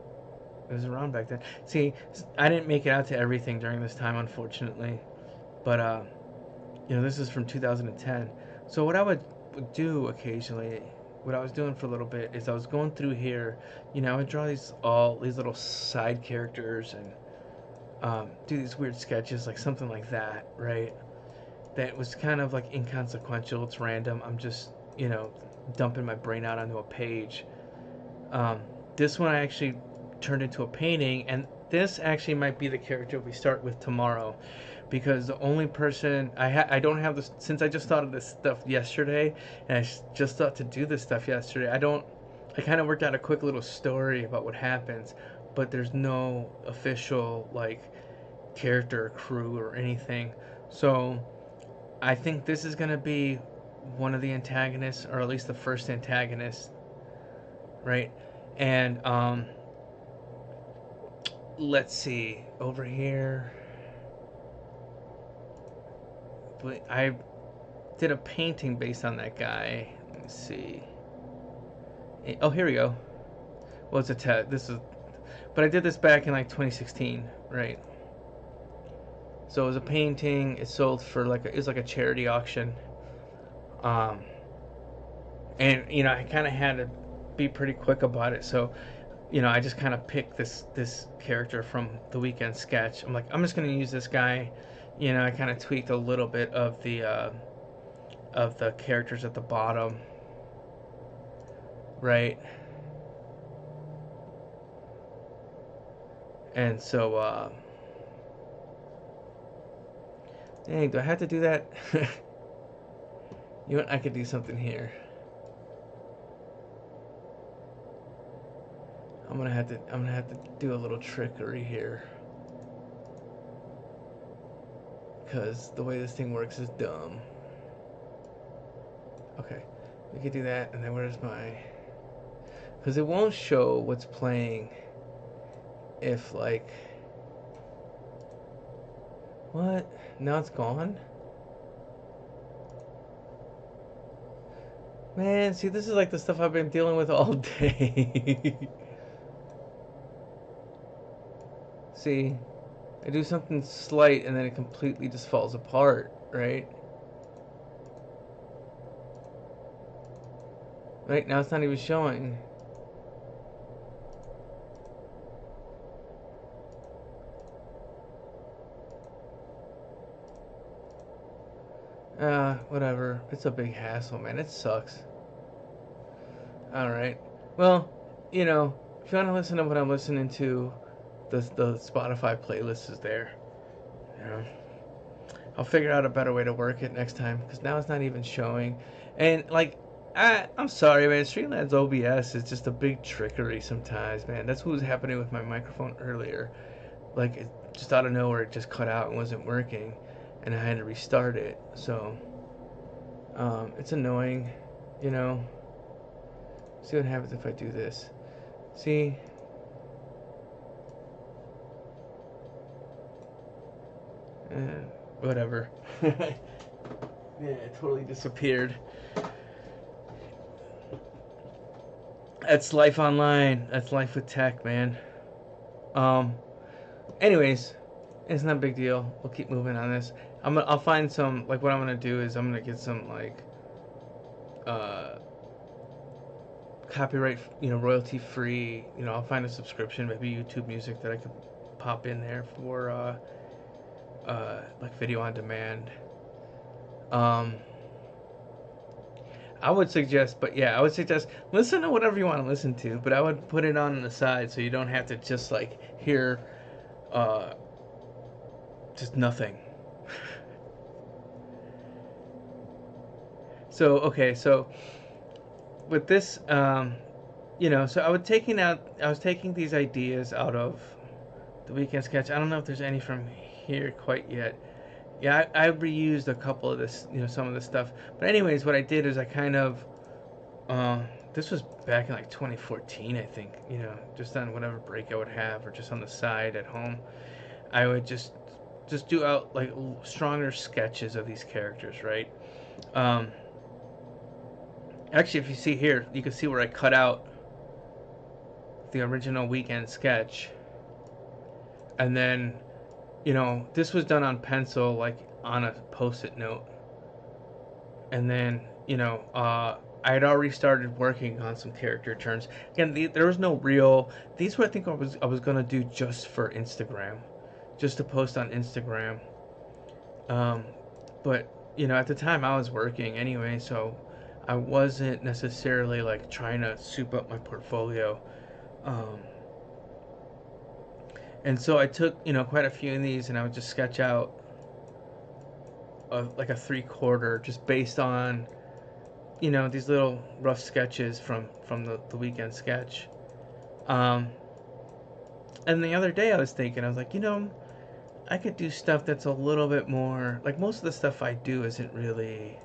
was around back then. See, I didn't make it out to everything during this time, unfortunately. But you know, this is from 2010. So what I would do occasionally, what I was doing for a little bit is I was going through here. You know, I would draw these little side characters and do these weird sketches, like something like that, right? That was kind of like inconsequential. It's random. I'm just, you know, dumping my brain out onto a page. Um, this one I actually turned into a painting, and this actually might be the character we start with tomorrow, because the only person I don't have this, since I just thought of this stuff yesterday, and I just thought to do this stuff yesterday. I kind of worked out a quick little story about what happens, but there's no official like character or crew or anything. So I think this is gonna be one of the antagonists, or at least the first antagonist, right? And let's see over here. But I did a painting based on that guy. Let me see. Oh, here we go. Well, it's a this is, but I did this back in like 2016, right? So it was a painting. It sold for like it was like a charity auction. Um, and you know I kind of had to be pretty quick about it. So you know I just kind of picked this character from the weekend sketch. I'm like, I'm just gonna use this guy. You know, I kind of tweaked a little bit of the characters at the bottom, right? And so, dang, do I have to do that? You know what? I could do something here. I'm gonna have to do a little trickery here, because the way this thing works is dumb. Okay, we could do that, and then where's my? Because it won't show what's playing if like. What? Now it's gone? Man, see, this is like the stuff I've been dealing with all day. See, I do something slight and then it completely just falls apart, right? Right now it's not even showing. Whatever. It's a big hassle, man. It sucks. Alright. Well, you know, if you want to listen to what I'm listening to, the Spotify playlist is there. You know, I'll figure out a better way to work it next time, because now it's not even showing. And like, I'm sorry, man. Streamlabs OBS is just a big trickery sometimes, man. That's what was happening with my microphone earlier. Like, it just out of nowhere, it just cut out and wasn't working, and I had to restart it. So, it's annoying, you know. See what happens if I do this. See? Whatever. Yeah, it totally disappeared. That's life online. That's life with tech, man. Um. Anyways, it's not a big deal. We'll keep moving on this. I'll find some, like, what I'm gonna do is I'm gonna get some like uh copyright, you know, royalty free. You know, I'll find a subscription, maybe YouTube Music, that I could pop in there for like video on demand. Um, I would suggest, but yeah, I would suggest listen to whatever you want to listen to, but I would put it on the side so you don't have to just like hear uh, just nothing. So okay, so with this, so I was taking these ideas out of the weekend sketch. I don't know if there's any from here quite yet. Yeah, I reused a couple of this, some of this stuff. But anyways, what I did is I kind of, this was back in like 2014, I think. Just on whatever break I would have, or just on the side at home, I would just do out like stronger sketches of these characters, right? Um, Actually, if you see here, you can see where I cut out the original weekend sketch, and then this was done on pencil, like on a post-it note, and then I had already started working on some character turns. Again, there was no real. These were, I think, I was gonna do just for Instagram, just to post on Instagram. Um, but at the time I was working anyway, so I wasn't necessarily like trying to soup up my portfolio. Um, and so I took quite a few of these, and I would just sketch out like a 3/4, just based on these little rough sketches from the weekend sketch. Um, and the other day I was thinking, I was like, I could do stuff that's a little bit more like most of the stuff I do isn't really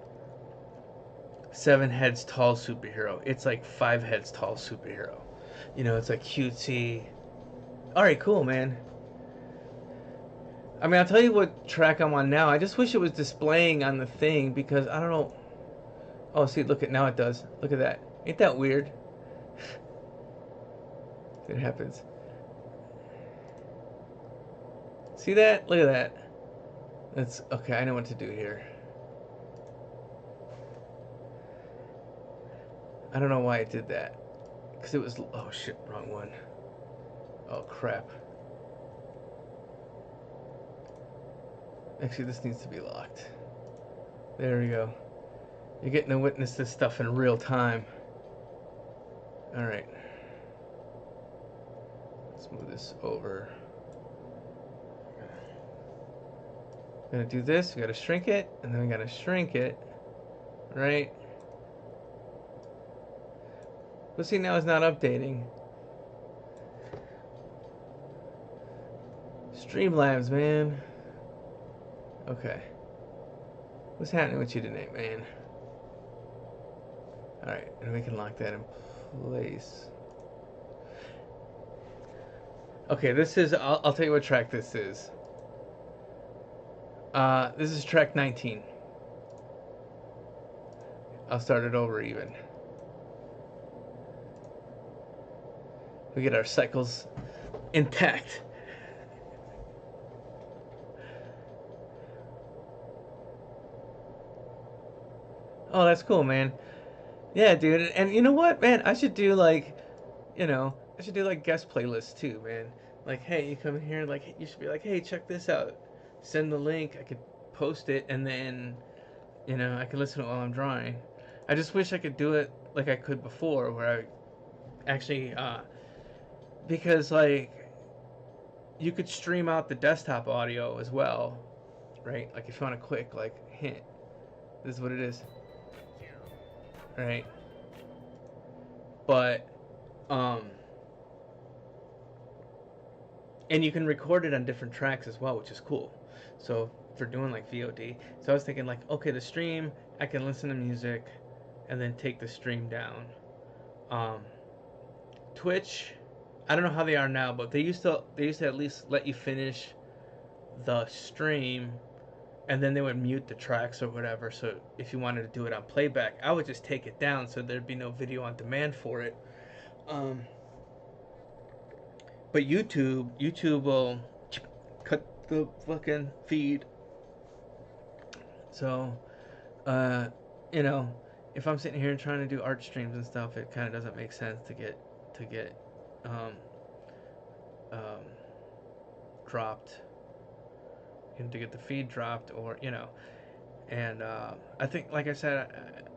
7 heads tall superhero. It's like 5 heads tall superhero. It's like cutesy. All right, cool, man. I mean, I'll tell you what track I'm on now. I just wish it was displaying on the thing because I don't know. Oh, see, look at now it does. Look at that. Ain't that weird? It happens. See that? Look at that. That's okay. I know what to do here. I don't know why it did that. Because it was. Oh shit, wrong one. Oh crap. Actually, this needs to be locked. There we go. You're getting to witness this stuff in real time. Alright. Let's move this over. We're gonna do this. We gotta shrink it, and then we gotta shrink it. Right? But see, now it's not updating. Streamlabs, man. Okay. What's happening with you tonight, man? Alright, and we can lock that in place. Okay, this is... I'll tell you what track this is. This is track 19. I'll start it over even. We get our cycles intact. Oh, that's cool, man. Yeah, dude. And you know what, man? I should do like, guest playlists too, man. Like, hey, you come in here, like, you should be like, hey, check this out. Send the link. I could post it, and then, I could listen to it while I'm drawing. I just wish I could do it like I could before, where I actually, because like, you could stream out the desktop audio as well, right? Like, if you want a quick, like, hint, this is what it is. Right? But and you can record it on different tracks as well, which is cool. So for doing like VOD, so I was thinking like, okay, the stream, I can listen to music and then take the stream down. Twitch, I don't know how they are now, but they used to at least let you finish the stream, and then they would mute the tracks or whatever. So if you wanted to do it on playback, I would just take it down so there'd be no video on demand for it. But YouTube will cut the fucking feed. So, if I'm sitting here trying to do art streams and stuff, it kind of doesn't make sense to get um, dropped, and to get the feed dropped, or and I think, like I said,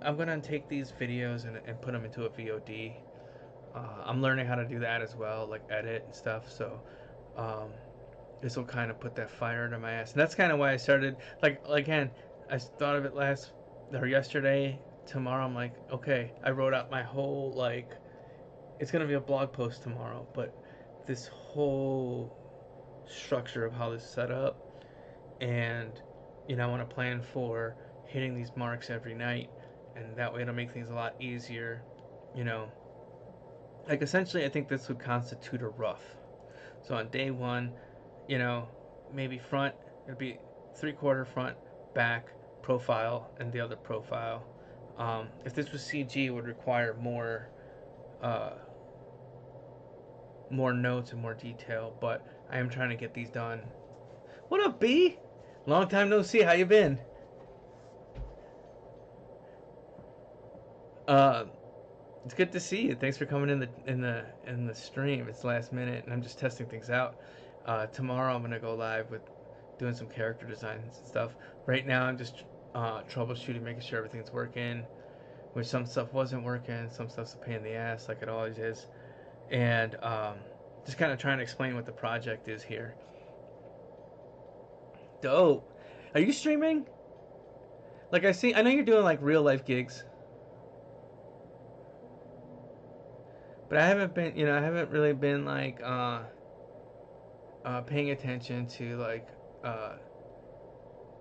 I'm gonna take these videos and put them into a VOD. I'm learning how to do that as well, like edit and stuff. So um, this will kind of put that fire into my ass, and that's kind of why I started. Like again, I thought of it last or yesterday. Tomorrow, I'm like, okay, I wrote out my whole like. It's gonna be a blog post tomorrow, but this whole structure of how this is set up, and I want to plan for hitting these marks every night, and that way it'll make things a lot easier. You know, like essentially, I think this would constitute a rough. So on day one, you know, maybe front, it'd be 3/4 front, back, profile, and the other profile. If this was CG, it would require uh, more notes and more detail, but I am trying to get these done. What up, B? Long time no see. How you been? Uh, it's good to see you. Thanks for coming in the stream. It's last minute, and I'm just testing things out. Tomorrow I'm gonna go live with doing some character designs and stuff. Right now I'm just troubleshooting, making sure everything's working. Which some stuff wasn't working, some stuff's a pain in the ass, like it always is, and just kind of trying to explain what the project is here. Dope. Are you streaming? Like I know you're doing like real life gigs, but I haven't been, I haven't really been like paying attention to like uh,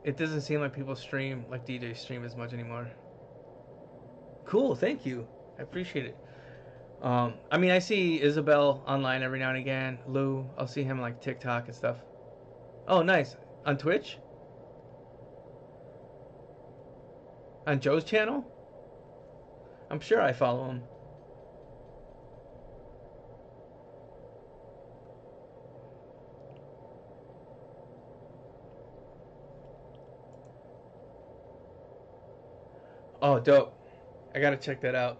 it doesn't seem like people stream like DJs stream as much anymore. Cool, thank you. I appreciate it. I mean, I see Isabel online every now and again. Lou, I'll see him like TikTok and stuff. Oh, nice. On Twitch? On Joe's channel? I'm sure I follow him. Oh, dope. I gotta check that out.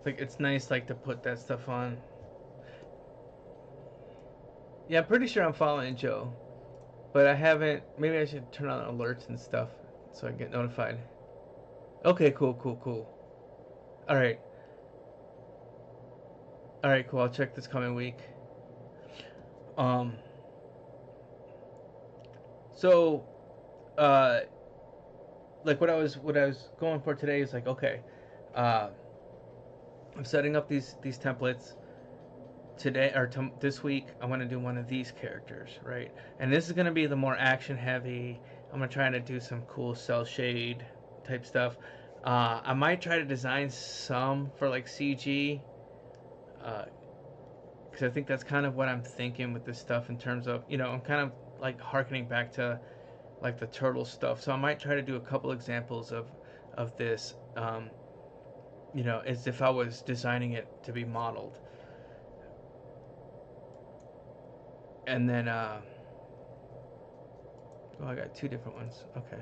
Like, it's nice, like, to put that stuff on. Yeah, I'm pretty sure I'm following Joe. But I haven't. Maybe I should turn on alerts and stuff so I get notified. Okay, cool, cool, cool. Alright. Alright, cool. I'll check this coming week. Um. So, uh, like what I was going for today is like, okay, uh, I'm setting up these templates today or this week. I want to do one of these characters, right? And this is gonna be the more action heavy. I'm gonna try to do some cool cell shade type stuff. I might try to design some for like CG, because I think that's kind of what I'm thinking with this stuff in terms of, I'm kind of like harkening back to like the turtle stuff. So I might try to do a couple examples of this, as if I was designing it to be modeled. And then, oh, I got two different ones. Okay.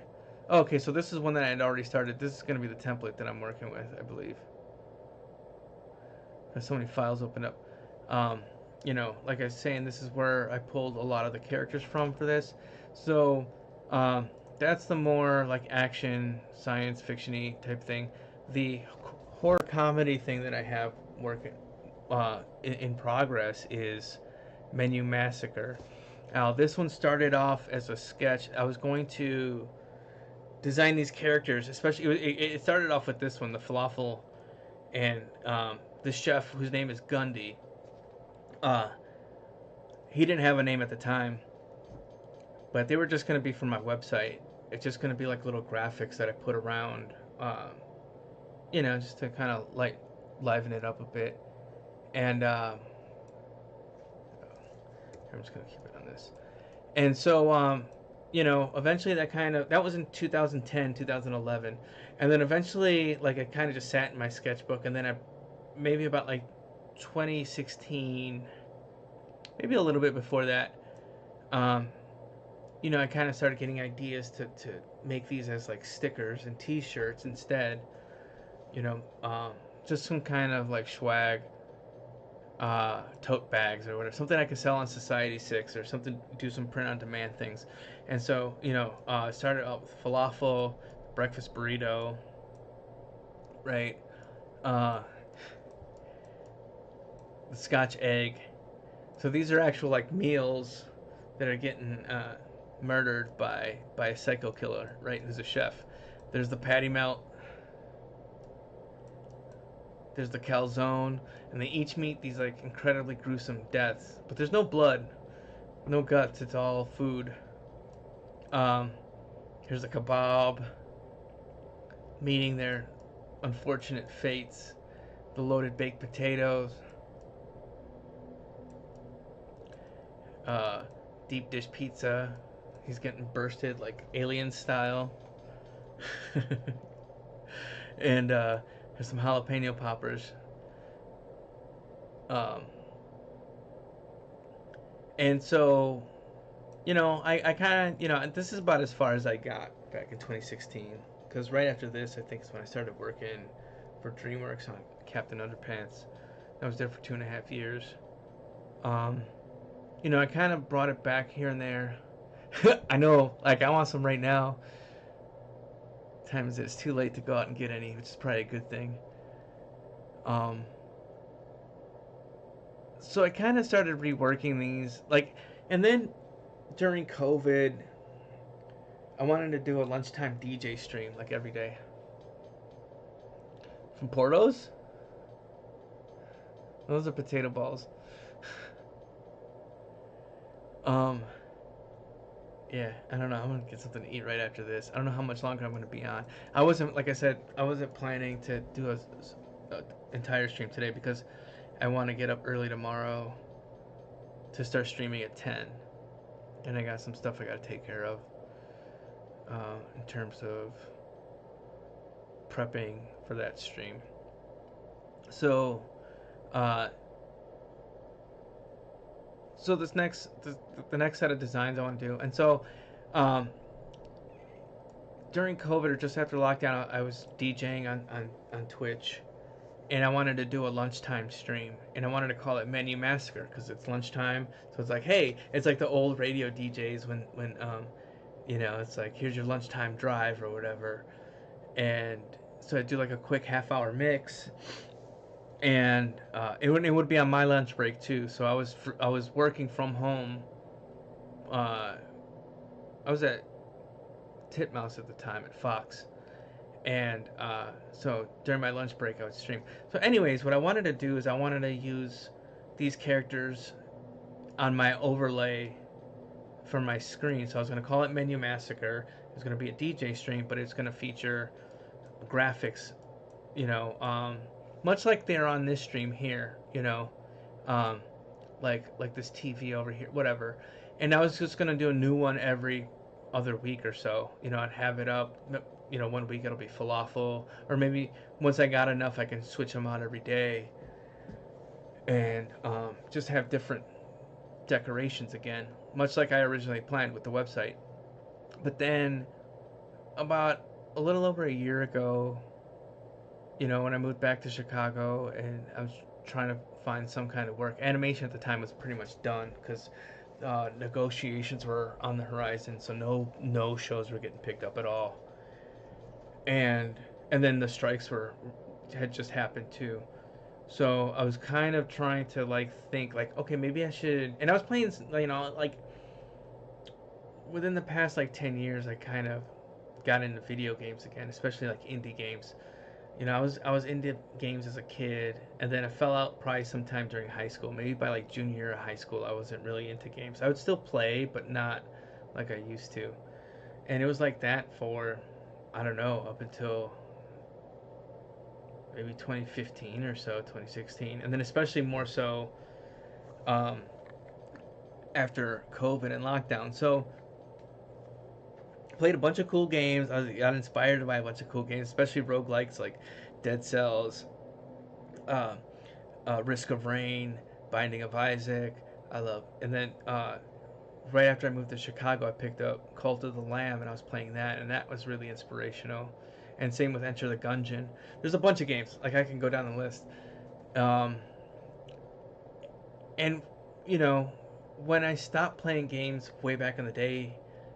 Oh, okay, so this is one that I had already started. This is going to be the template that I'm working with, I believe. There's so many files open up. Like I was saying, this is where I pulled a lot of the characters from for this. So, that's the more like action, science fiction-y type thing. The horror comedy thing that I have working in progress is Menu Massacre. Now, this one started off as a sketch. I was going to design these characters, especially it started off with this one, the falafel, and the chef whose name is Gundy. He didn't have a name at the time, but they were just going to be for my website. It's just going to be like little graphics that I put around, just to kind of liven it up a bit. And I'm just going to keep it on this. And so, eventually that was in 2010, 2011. And then eventually, like, it kind of just sat in my sketchbook. And then maybe about like 2016, maybe a little bit before that, I kind of started getting ideas to make these as like stickers and t-shirts instead, just some kind of like swag. tote bags or whatever, something I could sell on Society 6 or something, do some print on demand things. And so, I started out with falafel, breakfast burrito, right? Uh, the Scotch egg. So these are actual like meals that are getting murdered by a psycho killer, right? Who's a chef. There's the patty melt. There's the calzone, and they each meet these like incredibly gruesome deaths. But there's no blood, no guts. It's all food. Um, Here's the kebab, meeting their unfortunate fates. The loaded baked potatoes. Uh, Deep dish pizza. He's getting bursted like alien style. And there's some jalapeno poppers. Um, and so, I kind of, this is about as far as I got back in 2016. Because right after this, I think is when I started working for DreamWorks on Captain Underpants. I was there for 2.5 years. I kind of brought it back here and there. I know, like, I want some right now. Time is it's too late to go out and get any, which is probably a good thing. Um, so I kind of started reworking these, like, and then during COVID, I wanted to do a lunchtime DJ stream, like, every day. From Portos? Those are potato balls. um, yeah, I don't know. I'm gonna get something to eat right after this. I don't know how much longer I'm gonna be on. I wasn't, like I said, I wasn't planning to do a entire stream today because I want to get up early tomorrow to start streaming at 10, and I got some stuff I gotta take care of in terms of prepping for that stream. So, uh, this the next set of designs I want to do, and so um, during COVID or just after lockdown, I was DJing on Twitch, and I wanted to do a lunchtime stream, and I wanted to call it Menu Massacre because it's lunchtime. So it's like, hey, it's like the old radio DJs when it's like, here's your lunchtime drive or whatever, and so I do like a quick half-hour mix, and it would be on my lunch break too. So I was working from home. I was at Titmouse at the time at Fox, and so during my lunch break I would stream. So anyways, what I wanted to do is I wanted to use these characters on my overlay for my screen. So I was going to call it Menu Massacre. It's going to be a DJ stream, but it's going to feature graphics, much like they're on this stream here, um, like this TV over here, whatever. And I was just going to do a new one every other week or so. I'd have it up. 1 week it'll be falafel, or maybe once I got enough, I can switch them out every day, and just have different decorations again, much like I originally planned with the website. But then, about a little over a year ago, when I moved back to Chicago and I was trying to find some kind of work, animation at the time was pretty much done because negotiations were on the horizon, so no shows were getting picked up at all. And then the strikes had just happened too. So I was kind of trying to think okay, maybe I should. And I was playing, like within the past 10 years, I kind of got into video games again, especially like indie games. I was into games as a kid, and then I fell out probably sometime during high school. Maybe by junior year of high school, I wasn't really into games. I would still play, but not like I used to. And it was like that for, I don't know, up until maybe 2015 or so, 2016, and then especially more so after COVID and lockdown. So played a bunch of cool games. I got inspired by a bunch of cool games, especially roguelikes like Dead Cells, Risk of Rain, Binding of Isaac. And then right after I moved to Chicago, I picked up Cult of the Lamb, and I was playing that, and that was really inspirational. And same with Enter the Gungeon. There's a bunch of games. I can go down the list. And you know, when I stopped playing games way back in the day,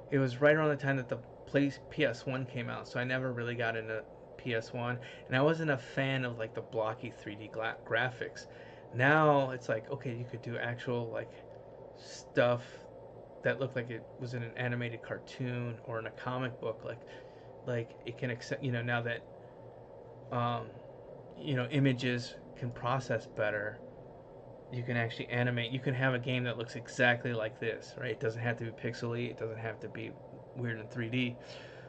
it was right around the time that the PS1 came out. So I never really got into PS1, and I wasn't a fan of like the blocky 3D graphics. Now it's like, okay, you could do actual like stuff that looked like it was in an animated cartoon or in a comic book. Like it can accept, now that um, images can process better, you can actually animate. You can have a game that looks exactly like this, right? It doesn't have to be pixely. It doesn't have to be weird in 3D.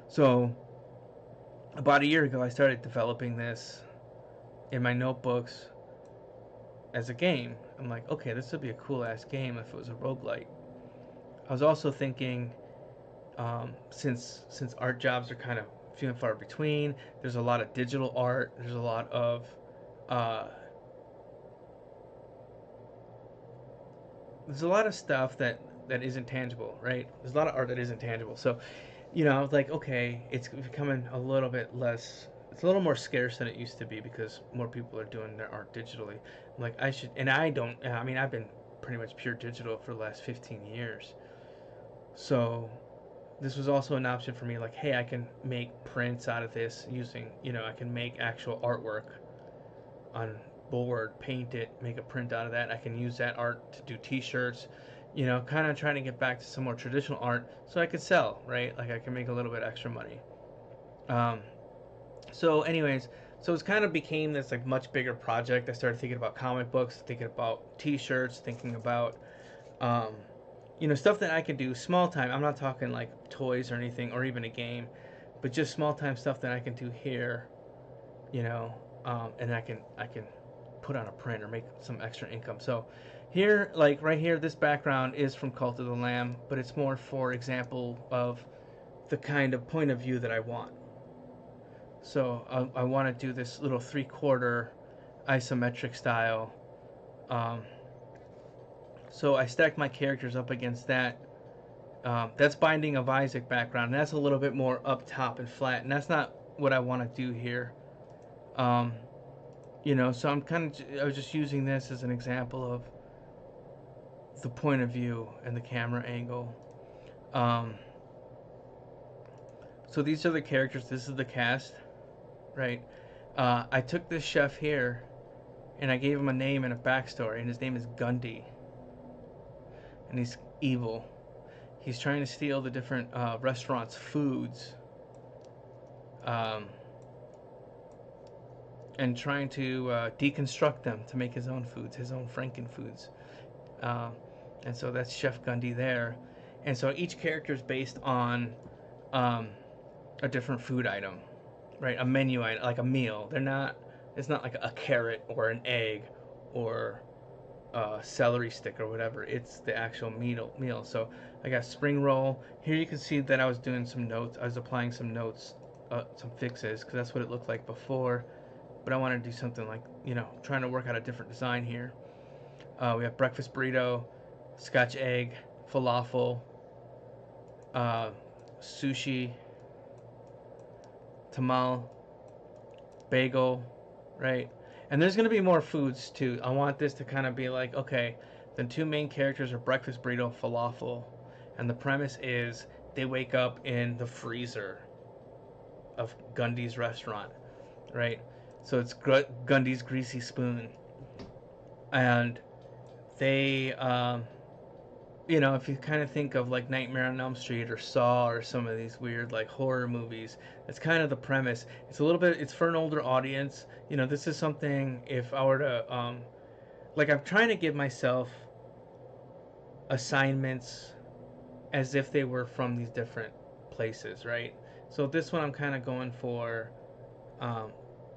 So about a year ago, I started developing this in my notebooks as a game. I'm like, okay, this would be a cool ass game if it was a roguelite. I was also thinking, since art jobs are kind of few and far between, there's a lot of digital art. There's a lot of uh, stuff that isn't tangible, right? There's a lot of art that isn't tangible. So, I was like, okay, it's becoming a little bit less. It's a little more scarce than it used to be because more people are doing their art digitally. I'm like, I should, and I don't. I mean, I've been pretty much pure digital for the last 15 years. So this was also an option for me. Like, hey, I can make prints out of this using, I can make actual artwork on board, paint it, make a print out of that. I can use that art to do T-shirts. Kind of trying to get back to some more traditional art so I could sell, right? Like I can make a little bit extra money. Um, so, anyways, so it kind of became this like much bigger project. I started thinking about comic books, thinking about T-shirts, thinking about um, stuff that I could do small time. I'm not talking like toys or anything, or even a game, but just small time stuff that I can do here, and I can put on a print or make some extra income. So here, like right here, this background is from Cult of the Lamb, but it's more for example of the kind of point of view that I want. So I want to do this little 3/4 isometric style. Um, so I stacked my characters up against that. That's Binding of Isaac background, and that's a little bit more up top and flat, and that's not what I want to do here. Um, so I was just using this as an example of the point of view and the camera angle. Um, so these are the characters. This is the cast, right? I took this chef here, and I gave him a name and a backstory, and his name is Gundy, and he's evil. He's trying to steal the different restaurants' foods, um, and trying to deconstruct them to make his own foods, his own Franken foods. Uh, and so that's Chef Gundy there. And so each character is based on um, a different food item, right? A menu item, like a meal. It's not like a carrot or an egg or a celery stick or whatever. It's the actual meal. So I got spring roll. Here you can see that I was doing some notes. I was applying some notes, some fixes, because that's what it looked like before. But I want to do something like, trying to work out a different design here. We have breakfast burrito, Scotch egg, falafel, sushi, tamal, bagel, right? And there's going to be more foods too. I want this to kind of be like, okay, the two main characters are breakfast burrito, falafel, and the premise is they wake up in the freezer of Gundy's restaurant, right? So it's Gundy's Greasy Spoon, and they, if you kind of think of like Nightmare on Elm Street or Saw or some of these weird like horror movies, that's kind of the premise. It's for an older audience. This is something if I were to, like I'm trying to give myself assignments as if they were from these different places, right? So this one I'm kind of going for, um,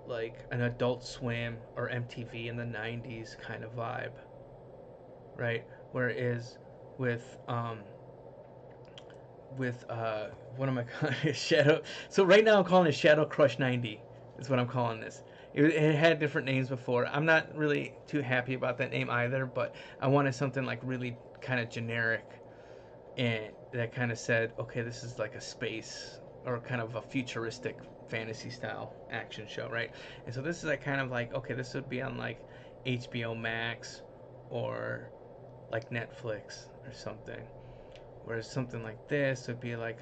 like an Adult Swim or MTV in the 90s kind of vibe, right? Whereas with what am I calling it? Shadow. So right now I'm calling it Shadow Crush 90 is what I'm calling this. It had different names before. I'm not really too happy about that name either, but I wanted something like really kind of generic and that kind of said, okay, this is like a space or kind of a futuristic fantasy style action show, right? And so this is like kind of like, okay, this would be on like HBO Max or like Netflix or something. Whereas something like this would be like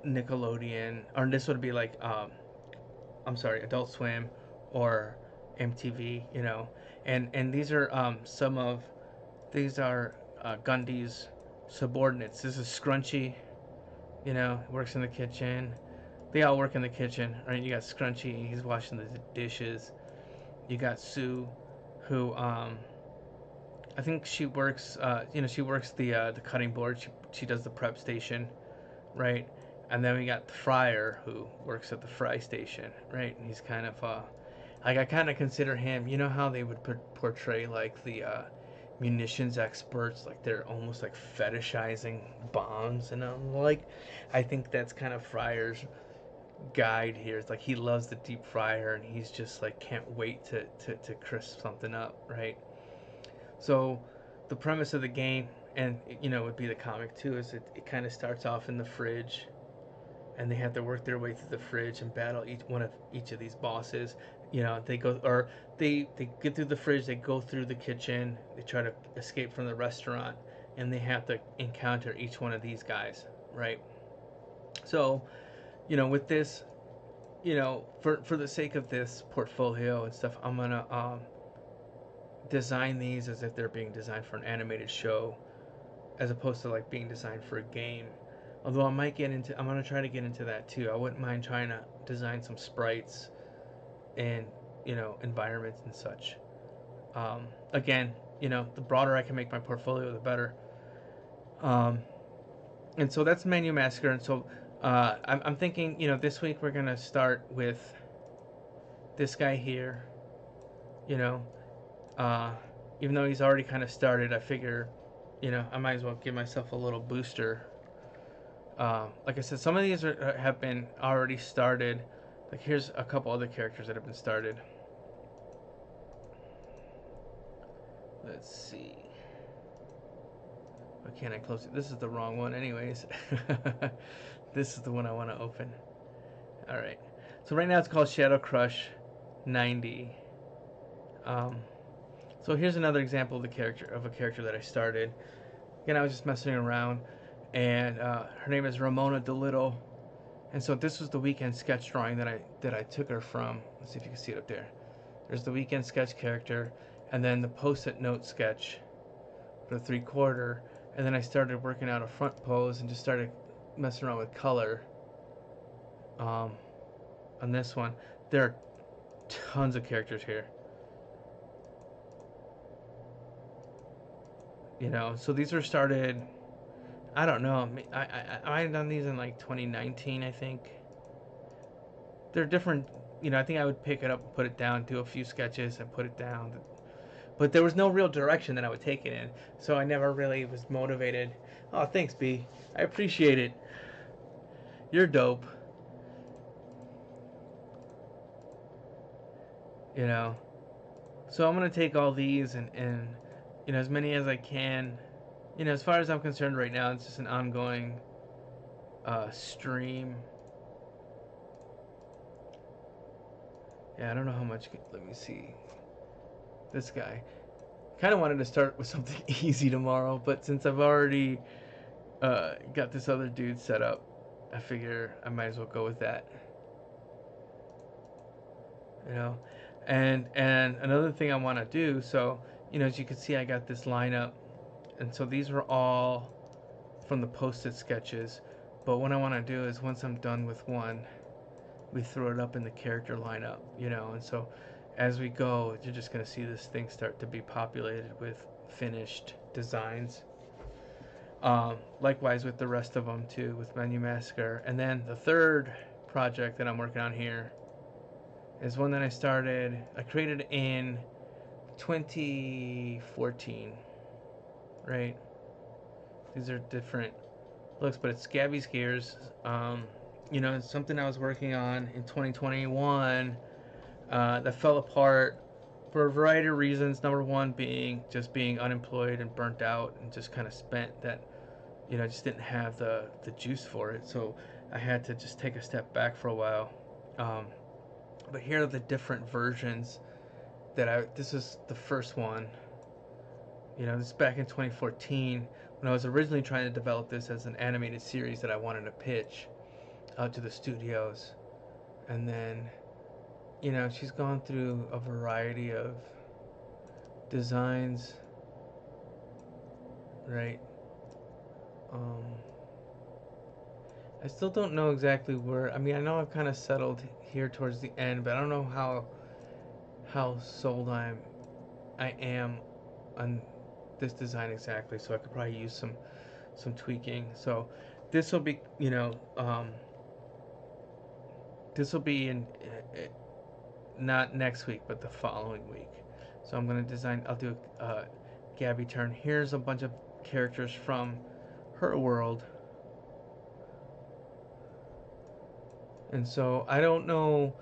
Nickelodeon, or this would be like I'm sorry, Adult Swim or MTV, you know. And these are some of these are Gundy's subordinates. This is Scrunchy, you know, works in the kitchen. They all work in the kitchen, right? You got Scrunchy, he's washing the dishes. You got Sue, who I think she works, you know, she works the cutting board. She does the prep station, right? And then we got the fryer who works at the fry station, right? And he's kind of like I kind of consider him. You know how they would portray like the munitions experts, like they're almost like fetishizing bombs, and I'm like, I think that's kind of Fryer's guide here. It's like he loves the deep fryer, and he's just like can't wait to crisp something up, right? So the premise of the game, and you know, would be the comic too, is it kind of starts off in the fridge, and they have to work their way through the fridge and battle each of these bosses. You know, they go or they get through the fridge, they go through the kitchen, they try to escape from the restaurant, and they have to encounter each one of these guys, right? So, you know, with this, you know, for the sake of this portfolio and stuff, I'm gonna design these as if they're being designed for an animated show, as opposed to like being designed for a game. Although I might get into, I'm gonna try to get into that too. I wouldn't mind trying to design some sprites and, you know, environments and such. Again, you know, the broader I can make my portfolio, the better. Um, and so that's Menu Massacre. And so I'm thinking, you know, this week we're gonna start with this guy here. You know, uh, even though he's already kind of started, I figure, you know, I might as well give myself a little booster. Like I said, some of these have been already started. Like here's a couple other characters that have been started. Let's see. Why can't I close it? This is the wrong one, anyways. This is the one I want to open. All right. So right now it's called Shadow Crush 90. Um, so here's another example of a character that I started. Again, I was just messing around, and her name is Ramona DeLittle. And so this was the weekend sketch drawing that I took her from. Let's see if you can see it up there. There's the weekend sketch character, and then the post-it note sketch for the 3/4, and then I started working out a front pose and just started messing around with color. Um, on this one, there are tons of characters here. You know, so these were started. I don't know. I had done these in like 2019, I think. They're different. You know, I think I would pick it up, put it down, do a few sketches, and put it down. But there was no real direction that I would take it in, so I never really was motivated. Oh, thanks, B. I appreciate it. You're dope. You know. So I'm gonna take all these and you know, as many as I can. You know, as far as I'm concerned right now, it's just an ongoing stream. Yeah, I don't know how much. Let me see. This guy. Kind of wanted to start with something easy tomorrow, but since I've already got this other dude set up, I figure I might as well go with that. You know, and another thing I want to do. So you know, as you can see, I got this lineup, and so these were all from the posted sketches. But what I want to do is once I'm done with one, we throw it up in the character lineup. You know, and so as we go, you're just gonna see this thing start to be populated with finished designs. Likewise with the rest of them too, with Menu Massacre. And then the third project that I'm working on here is one that I created in 2014, right? These are different looks, but it's Gabby's Gears. You know, it's something I was working on in 2021 that fell apart for a variety of reasons. Number one being just being unemployed and burnt out and just kind of spent that, you know, I just didn't have the juice for it. So I had to just take a step back for a while. But here are the different versions this is the first one, This is back in 2014 when I was originally trying to develop this as an animated series that I wanted to pitch out to the studios. And then, she's gone through a variety of designs, right? Um, I still don't know exactly where. I mean, I know I've kind of settled here towards the end, but I don't know how sold I am on this design exactly. So I could probably use some tweaking. So this will be, this will be in not next week, but the following week. So I'm gonna design. I'll do a Gabby turn. Here's a bunch of characters from her world. And so I don't know,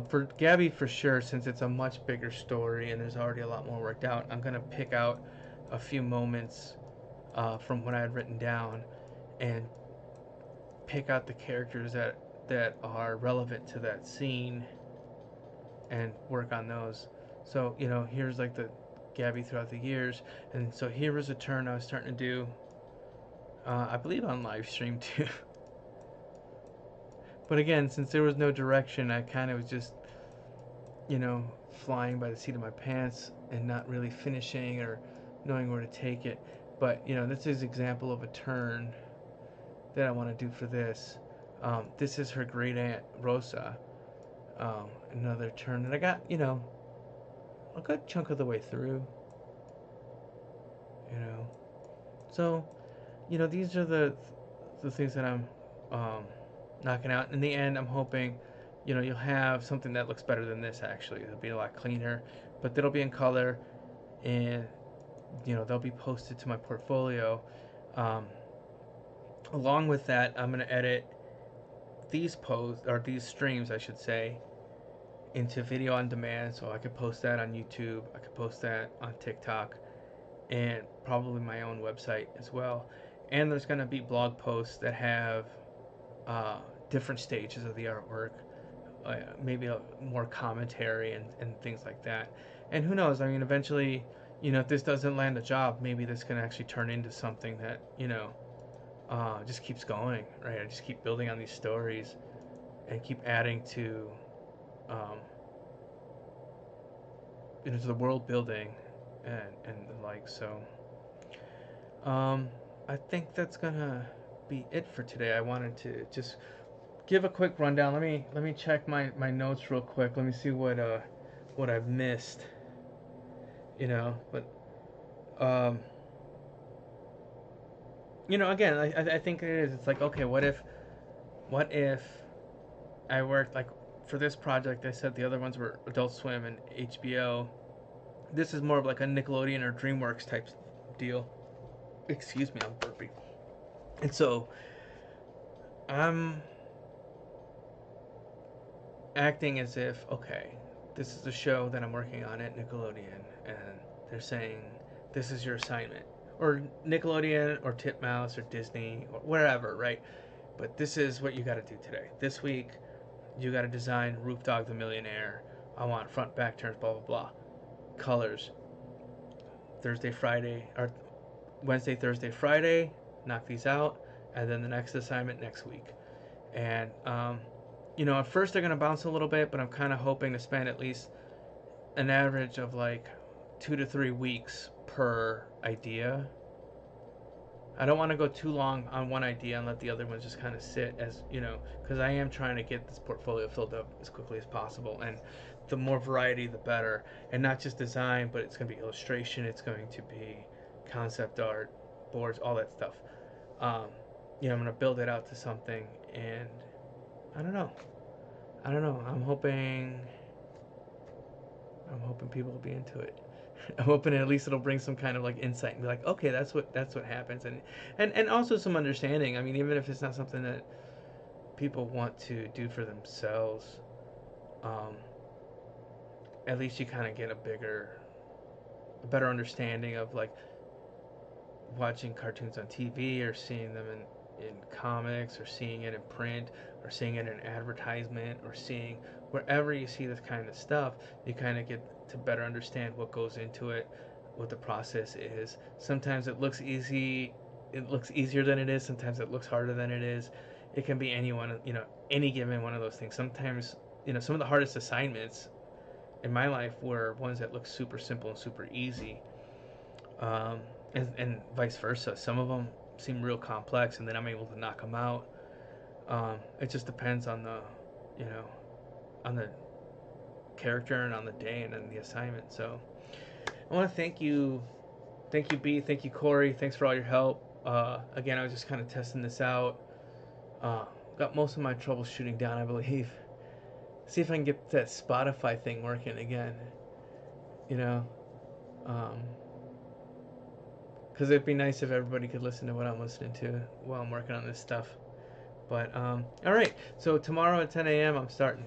for Gabby for sure, since it's a much bigger story and there's already a lot more worked out, I'm going to pick out a few moments from what I had written down and pick out the characters that are relevant to that scene and work on those. So, here's like the Gabby throughout the years. And so here was a turn I was starting to do, I believe on live stream too. But again, since there was no direction, I kind of was just, flying by the seat of my pants and not really finishing or knowing where to take it. But, this is an example of a turn that I want to do for this. This is her great aunt, Rosa. Another turn that I got, a good chunk of the way through. So, these are the things that I'm knocking out. In the end, I'm hoping, you'll have something that looks better than this. Actually, it'll be a lot cleaner, but it'll be in color, and they'll be posted to my portfolio. Along with that, I'm gonna edit these posts, or these streams, I should say, into video on demand, so I could post that on YouTube. I could post that on TikTok, and probably my own website as well. And there's gonna be blog posts that have different stages of the artwork, maybe more commentary and things like that. And who knows? I mean, eventually, if this doesn't land a job, maybe this can actually turn into something that just keeps going, right? I just keep building on these stories and keep adding to, um, to the world building and the like. So, I think that's gonna be it for today. I wanted to just give a quick rundown. Let me check my notes real quick. Let me see what I've missed. But again, I think it is. It's like, okay, what if I worked like for this project? I said the other ones were Adult Swim and HBO. This is more of like a Nickelodeon or DreamWorks type deal. Excuse me, I'm burpy. And so I'm acting as if, okay, this is the show that I'm working on at Nickelodeon, and they're saying this is your assignment, or Nickelodeon or Titmouse or Disney or wherever, right? But this is what you got to do today. This week, you got to design Roof Dog the Millionaire. I want front back turns, blah blah blah. Colors. Thursday, Friday, or Wednesday, Thursday, Friday. Knock these out, and then the next assignment next week. And at first they're gonna bounce a little bit, but I'm kind of hoping to spend at least an average of like 2 to 3 weeks per idea. I don't want to go too long on one idea and let the other ones just kind of sit, as because I am trying to get this portfolio filled up as quickly as possible, and the more variety the better, and not just design, but it's going to be illustration, it's going to be concept art, boards, all that stuff. I'm going to build it out to something, and I don't know. I'm hoping people will be into it. I'm hoping at least it'll bring some kind of like insight and be like, okay, that's what happens, and also some understanding. I mean, even if it's not something that people want to do for themselves, at least you kind of get a better understanding of like watching cartoons on TV or seeing them in comics, or seeing it in print, or seeing it in advertisement, or seeing wherever you see this kind of stuff, you kind of get to better understand what goes into it. what the process is. Sometimes it looks easy, it looks easier than it is. Sometimes it looks harder than it is. It can be any given one of those things. Sometimes, some of the hardest assignments in my life were ones that look super simple and super easy, um, and vice versa. Some of them seem real complex, and then I'm able to knock them out. It just depends on you know, on the character and on the day and on the assignment. So I want to thank you B, thank you Corey, thanks for all your help. Again, I was just kind of testing this out. Got most of my troubleshooting down, I believe. See if I can get that Spotify thing working again. You know, because it'd be nice if everybody could listen to what I'm listening to while I'm working on this stuff. But all right, so tomorrow at 10 a.m. I'm starting,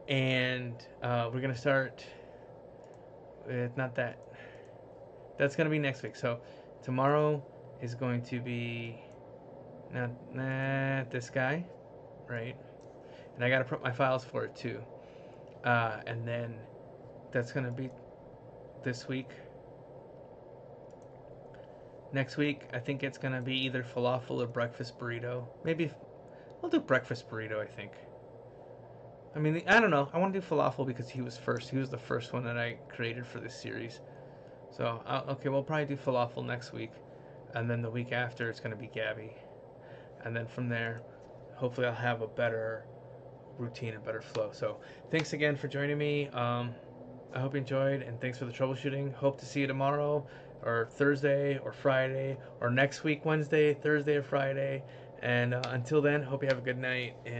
and we're gonna start with not that. That's gonna be next week. So tomorrow is going to be not this guy, right? And I gotta print my files for it too. And then that's gonna be this week. Next week, I think it's gonna be either falafel or breakfast burrito. Maybe I'll do breakfast burrito. I think. I mean, I don't know. I want to do falafel because he was first. He was the first one that I created for this series. So okay, we'll probably do falafel next week, and then the week after it's gonna be Gabby, and then from there, hopefully I'll have a better routine and better flow. So thanks again for joining me. I hope you enjoyed, and thanks for the troubleshooting. Hope to see you tomorrow, or Thursday, or Friday, or next week, Wednesday, Thursday, or Friday. And until then, hope you have a good night. And